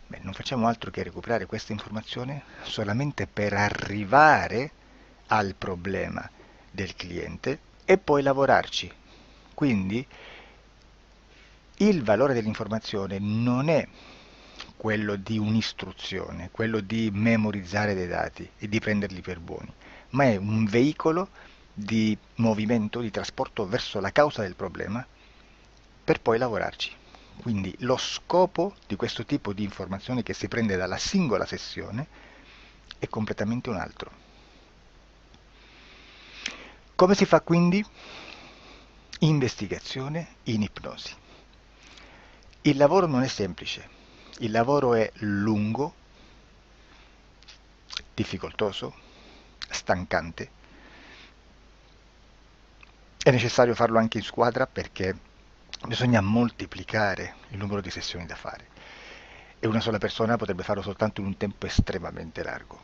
C: Beh, non facciamo altro che recuperare questa informazione solamente per arrivare al problema del cliente e poi lavorarci. Quindi il valore dell'informazione non è quello di un'istruzione, quello di memorizzare dei dati e di prenderli per buoni, ma è un veicolo di movimento, di trasporto verso la causa del problema per poi lavorarci. Quindi lo scopo di questo tipo di informazione che si prende dalla singola sessione è completamente un altro. Come si fa quindi? Investigazione in ipnosi. Il lavoro non è semplice, il lavoro è lungo, difficoltoso, stancante. È necessario farlo anche in squadra perché bisogna moltiplicare il numero di sessioni da fare e una sola persona potrebbe farlo soltanto in un tempo estremamente largo.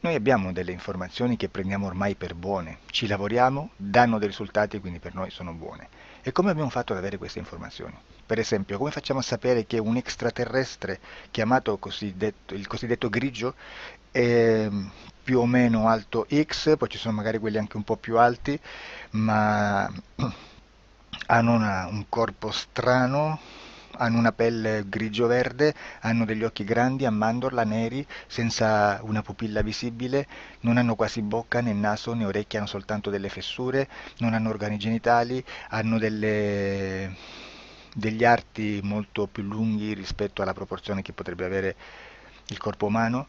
C: Noi abbiamo delle informazioni che prendiamo ormai per buone, ci lavoriamo, danno dei risultati e quindi per noi sono buone. E come abbiamo fatto ad avere queste informazioni? Per esempio, come facciamo a sapere che un extraterrestre chiamato il cosiddetto grigio è più o meno alto X, poi ci sono magari quelli anche un po' più alti, ma hanno un corpo strano, hanno una pelle grigio-verde, hanno degli occhi grandi a mandorla, neri, senza una pupilla visibile, non hanno quasi bocca né naso né orecchie, hanno soltanto delle fessure, non hanno organi genitali, hanno degli arti molto più lunghi rispetto alla proporzione che potrebbe avere il corpo umano,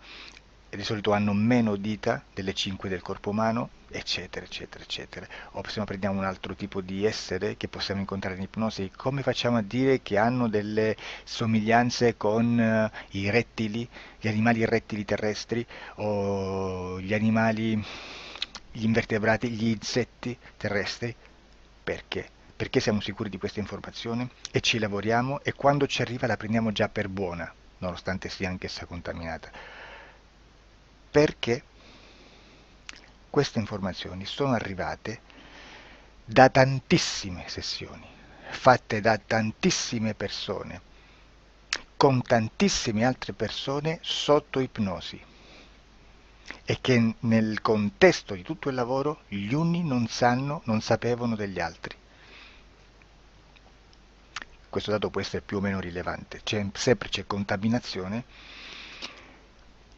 C: e di solito hanno meno dita delle 5 del corpo umano, eccetera, eccetera, eccetera. O se no prendiamo un altro tipo di essere che possiamo incontrare in ipnosi, come facciamo a dire che hanno delle somiglianze con i rettili, gli animali rettili terrestri o gli animali, gli invertebrati, gli insetti terrestri? Perché? Perché siamo sicuri di questa informazione e ci lavoriamo e quando ci arriva la prendiamo già per buona, nonostante sia anch'essa contaminata. Perché queste informazioni sono arrivate da tantissime sessioni, fatte da tantissime persone, con tantissime altre persone sotto ipnosi e che nel contesto di tutto il lavoro gli uni non sanno, non sapevano degli altri. Questo dato può essere più o meno rilevante, sempre c'è contaminazione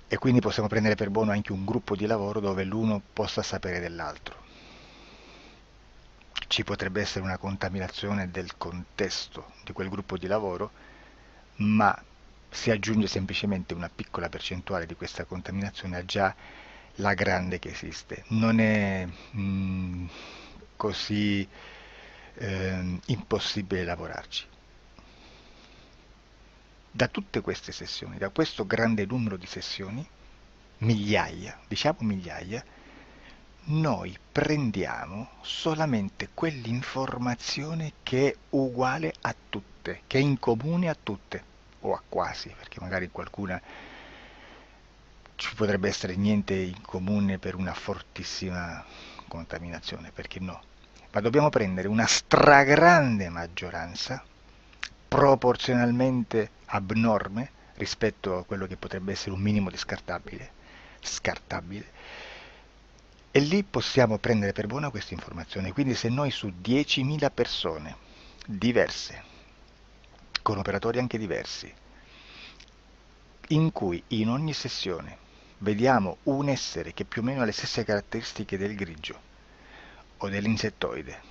C: e quindi possiamo prendere per buono anche un gruppo di lavoro dove l'uno possa sapere dell'altro. Ci potrebbe essere una contaminazione del contesto di quel gruppo di lavoro, ma si aggiunge semplicemente una piccola percentuale di questa contaminazione a già la grande che esiste. Non è così impossibile lavorarci. Da tutte queste sessioni, da questo grande numero di sessioni, migliaia, diciamo migliaia, noi prendiamo solamente quell'informazione che è uguale a tutte, che è in comune a tutte, o a quasi, perché magari qualcuna ci potrebbe essere niente in comune per una fortissima contaminazione, perché no? Ma dobbiamo prendere una stragrande maggioranza, proporzionalmente abnorme rispetto a quello che potrebbe essere un minimo di scartabile, e lì possiamo prendere per buona questa informazione. Quindi se noi su 10.000 persone diverse, con operatori anche diversi, in cui in ogni sessione vediamo un essere che più o meno ha le stesse caratteristiche del grigio o dell'insettoide,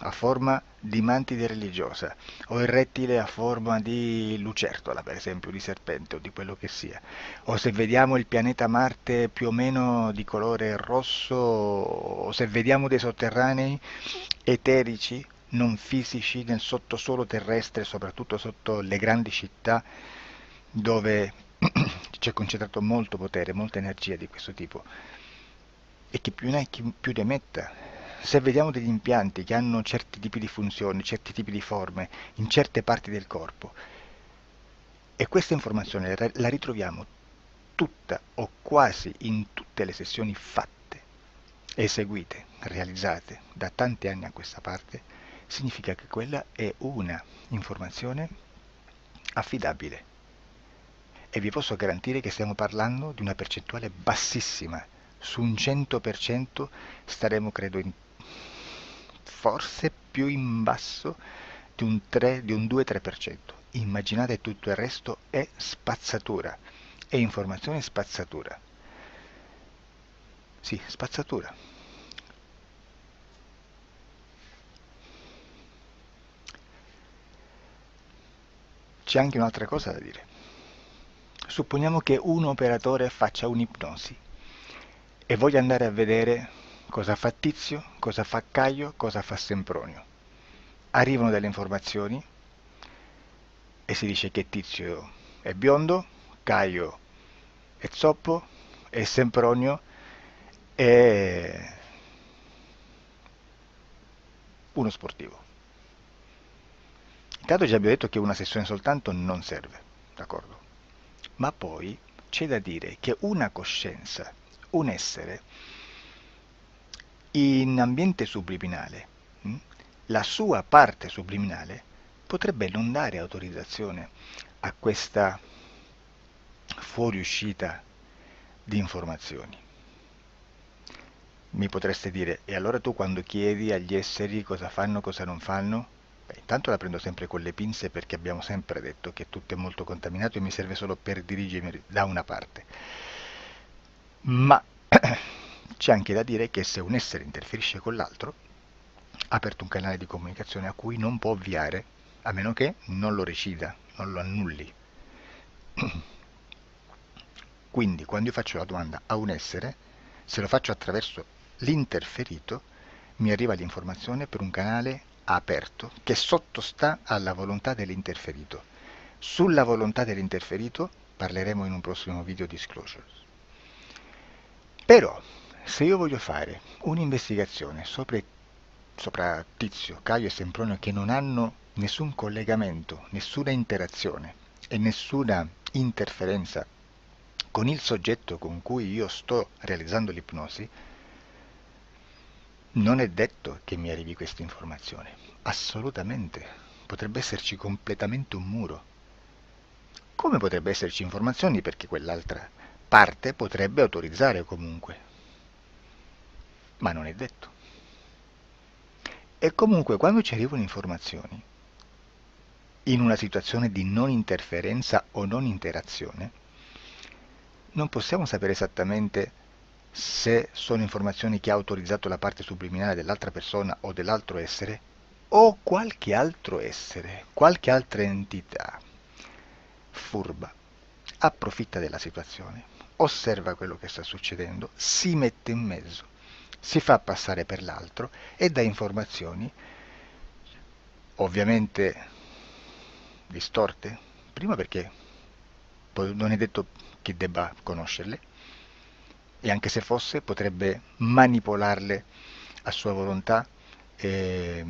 C: a forma di mantide religiosa, o il rettile a forma di lucertola, per esempio, di serpente o di quello che sia, o se vediamo il pianeta Marte più o meno di colore rosso, o se vediamo dei sotterranei eterici, non fisici, nel sottosuolo terrestre, soprattutto sotto le grandi città, dove c'è concentrato molto potere, molta energia di questo tipo, e che più ne hai più ne metta. Se vediamo degli impianti che hanno certi tipi di funzioni, certi tipi di forme in certe parti del corpo, e questa informazione la ritroviamo tutta o quasi in tutte le sessioni fatte, eseguite, realizzate da tanti anni a questa parte, significa che quella è una informazione affidabile. E vi posso garantire che stiamo parlando di una percentuale bassissima. Su un 100% staremo, credo, forse più in basso di un 2-3%. Immaginate, tutto il resto è spazzatura, è informazione spazzatura. Sì, spazzatura. C'è anche un'altra cosa da dire. Supponiamo che un operatore faccia un'ipnosi e voglia andare a vedere cosa fa Tizio, cosa fa Caio, cosa fa Sempronio. Arrivano delle informazioni e si dice che Tizio è biondo, Caio è zoppo e Sempronio è uno sportivo. Intanto già abbiamo detto che una sessione soltanto non serve, d'accordo? Ma poi c'è da dire che una coscienza, un essere, in ambiente subliminale, la sua parte subliminale potrebbe non dare autorizzazione a questa fuoriuscita di informazioni. Mi potreste dire, e allora tu quando chiedi agli esseri cosa fanno, cosa non fanno? Beh, intanto la prendo sempre con le pinze perché abbiamo sempre detto che tutto è molto contaminato e mi serve solo per dirigermi da una parte. Ma c'è anche da dire che se un essere interferisce con l'altro, ha aperto un canale di comunicazione a cui non può ovviare, a meno che non lo recida, non lo annulli. Quindi quando io faccio la domanda a un essere, se lo faccio attraverso l'interferito mi arriva l'informazione per un canale aperto che sottostà alla volontà dell'interferito. Sulla volontà dell'interferito parleremo in un prossimo video disclosures. Però, se io voglio fare un'investigazione sopra Tizio, Caio e Sempronio che non hanno nessun collegamento, nessuna interazione e nessuna interferenza con il soggetto con cui io sto realizzando l'ipnosi, non è detto che mi arrivi questa informazione. Assolutamente. Potrebbe esserci completamente un muro. Come potrebbe esserci informazioni perché quell'altra parte potrebbe autorizzare comunque. Ma non è detto. E comunque quando ci arrivano informazioni, in una situazione di non interferenza o non interazione, non possiamo sapere esattamente se sono informazioni che ha autorizzato la parte subliminale dell'altra persona o dell'altro essere, o qualche altro essere, qualche altra entità furba, approfitta della situazione, osserva quello che sta succedendo, si mette in mezzo, si fa passare per l'altro e dà informazioni, ovviamente distorte, prima perché poi non è detto che debba conoscerle, e anche se fosse potrebbe manipolarle a sua volontà e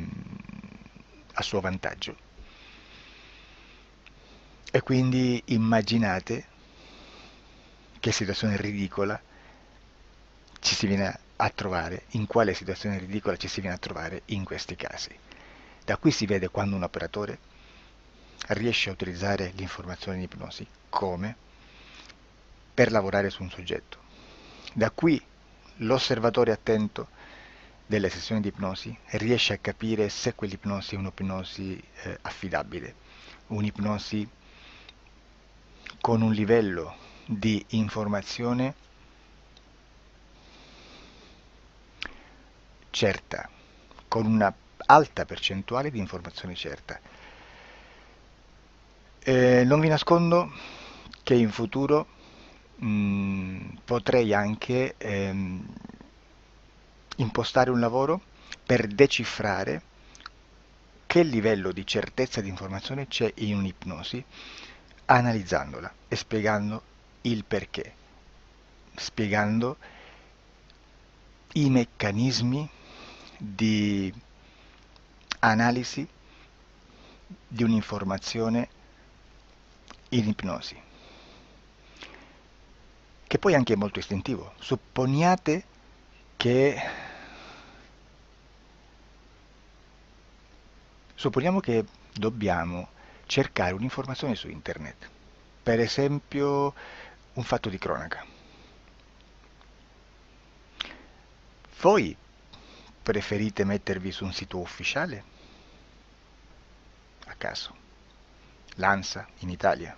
C: a suo vantaggio. E quindi immaginate che situazione ridicola ci si viene a trovare, in quale situazione ridicola ci si viene a trovare in questi casi. Da qui si vede quando un operatore riesce a utilizzare l'informazione in ipnosi come per lavorare su un soggetto. Da qui l'osservatore attento delle sessioni di ipnosi riesce a capire se quell'ipnosi è un'ipnosi affidabile, un'ipnosi con un livello di informazione certa, con una alta percentuale di informazione certa. Non vi nascondo che in futuro potrei anche impostare un lavoro per decifrare che livello di certezza di informazione c'è in un'ipnosi, analizzandola e spiegando il perché, spiegando i meccanismi di analisi di un'informazione in ipnosi, che poi anche è molto istintivo. Supponiamo che dobbiamo cercare un'informazione su internet, per esempio un fatto di cronaca. Voi preferite mettervi su un sito ufficiale? A caso. L'ANSA in Italia,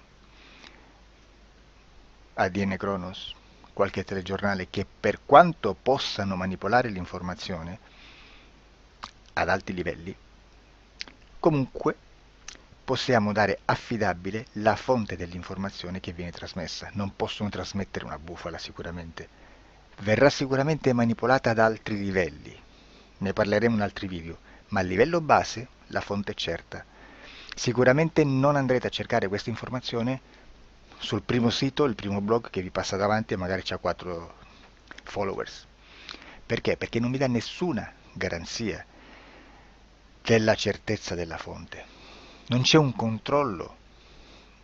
C: ADN Kronos, qualche telegiornale che per quanto possano manipolare l'informazione ad alti livelli, comunque possiamo dare affidabile la fonte dell'informazione che viene trasmessa. Non possono trasmettere una bufala sicuramente. Verrà sicuramente manipolata ad altri livelli. Ne parleremo in altri video, ma a livello base la fonte è certa. Sicuramente non andrete a cercare questa informazione sul primo sito, il primo blog che vi passa davanti e magari ha 4 followers. Perché? Perché non vi dà nessuna garanzia della certezza della fonte. Non c'è un controllo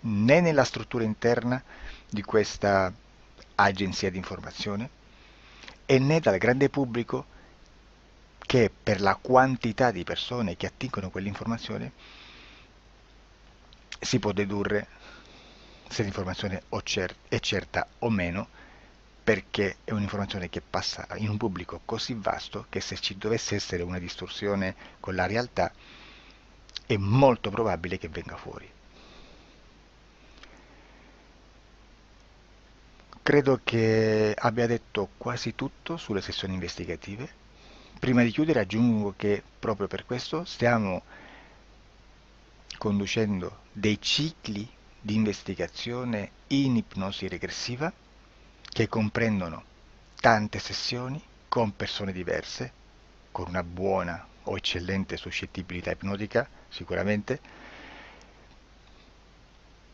C: né nella struttura interna di questa agenzia di informazione e né dal grande pubblico che per la quantità di persone che attingono quell'informazione si può dedurre se l'informazione è certa o meno, perché è un'informazione che passa in un pubblico così vasto che se ci dovesse essere una distorsione con la realtà è molto probabile che venga fuori. Credo che abbia detto quasi tutto sulle sessioni investigative. Prima di chiudere aggiungo che proprio per questo stiamo conducendo dei cicli di investigazione in ipnosi regressiva che comprendono tante sessioni con persone diverse, con una buona o eccellente suscettibilità ipnotica, sicuramente,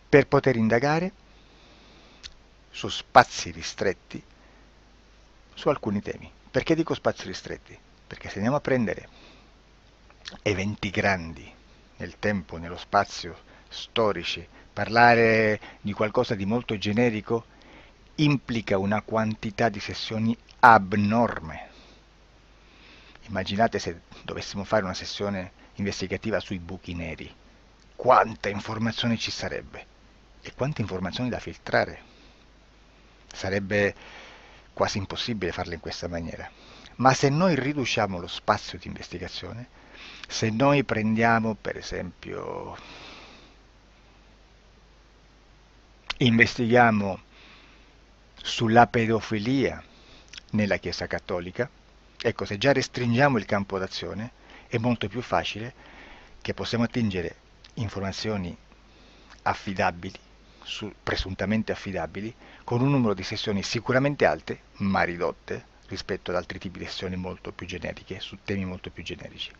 C: per poter indagare su spazi ristretti su alcuni temi. Perché dico spazi ristretti? Perché se andiamo a prendere eventi grandi nel tempo, nello spazio, storici, parlare di qualcosa di molto generico implica una quantità di sessioni abnorme. Immaginate se dovessimo fare una sessione investigativa sui buchi neri, quanta informazione ci sarebbe e quante informazioni da filtrare. Sarebbe quasi impossibile farlo in questa maniera. Ma se noi riduciamo lo spazio di investigazione, se noi prendiamo per esempio, investighiamo sulla pedofilia nella Chiesa Cattolica, ecco, se già restringiamo il campo d'azione è molto più facile che possiamo attingere informazioni affidabili, presuntamente affidabili, con un numero di sessioni sicuramente alte, ma ridotte rispetto ad altri tipi di sessioni molto più generiche, su temi molto più generici.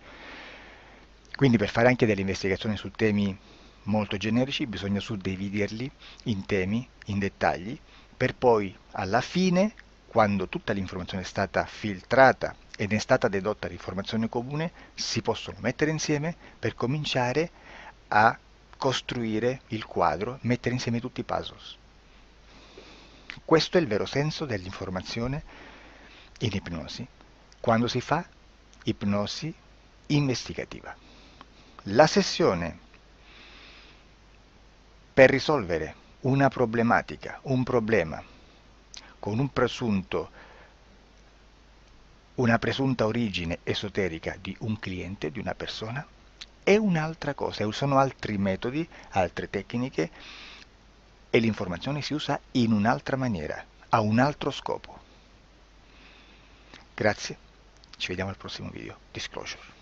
C: Quindi per fare anche delle investigazioni su temi molto generici bisogna suddividerli in temi, in dettagli, per poi alla fine, quando tutta l'informazione è stata filtrata ed è stata dedotta l'informazione comune, si possono mettere insieme per cominciare a costruire il quadro, mettere insieme tutti i puzzles. Questo è il vero senso dell'informazione in ipnosi, quando si fa ipnosi investigativa. La sessione per risolvere una problematica, un problema, con una presunta origine esoterica di un cliente, di una persona, è un'altra cosa, sono altri metodi, altre tecniche e l'informazione si usa in un'altra maniera, ha un altro scopo. Grazie, ci vediamo al prossimo video. Disclosure.